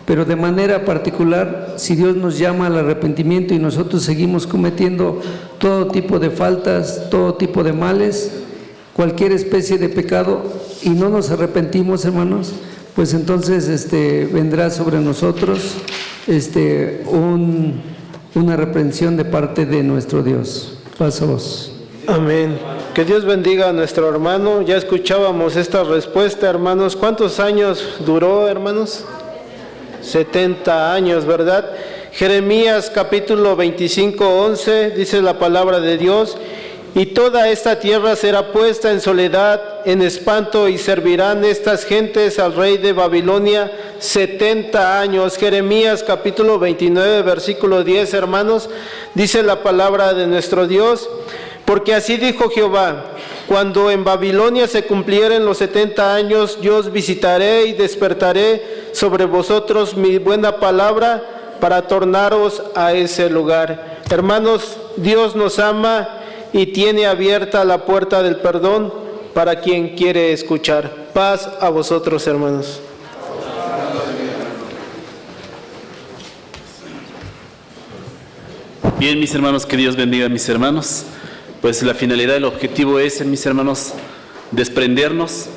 pero de manera particular, si Dios nos llama al arrepentimiento y nosotros seguimos cometiendo todo tipo de faltas, todo tipo de males, cualquier especie de pecado, y no nos arrepentimos, hermanos, pues entonces vendrá sobre nosotros una reprensión de parte de nuestro Dios. Pasa vos. Amén. Que Dios bendiga a nuestro hermano. Ya escuchábamos esta respuesta, hermanos. ¿Cuántos años duró, hermanos? 70 años, Jeremías capítulo 25:11 dice la palabra de Dios: y toda esta tierra será puesta en soledad, en espanto, y servirán estas gentes al rey de Babilonia 70 años. Jeremías capítulo 29, versículo 10, hermanos, dice la palabra de nuestro Dios: porque así dijo Jehová, cuando en Babilonia se cumplieren los 70 años, yo os visitaré y despertaré sobre vosotros mi buena palabra para tornaros a ese lugar. Hermanos, Dios nos ama y tiene abierta la puerta del perdón para quien quiere escuchar. Paz a vosotros, hermanos. Bien, mis hermanos, que Dios bendiga a mis hermanos. Pues la finalidad, el objetivo es, mis hermanos, desprendernos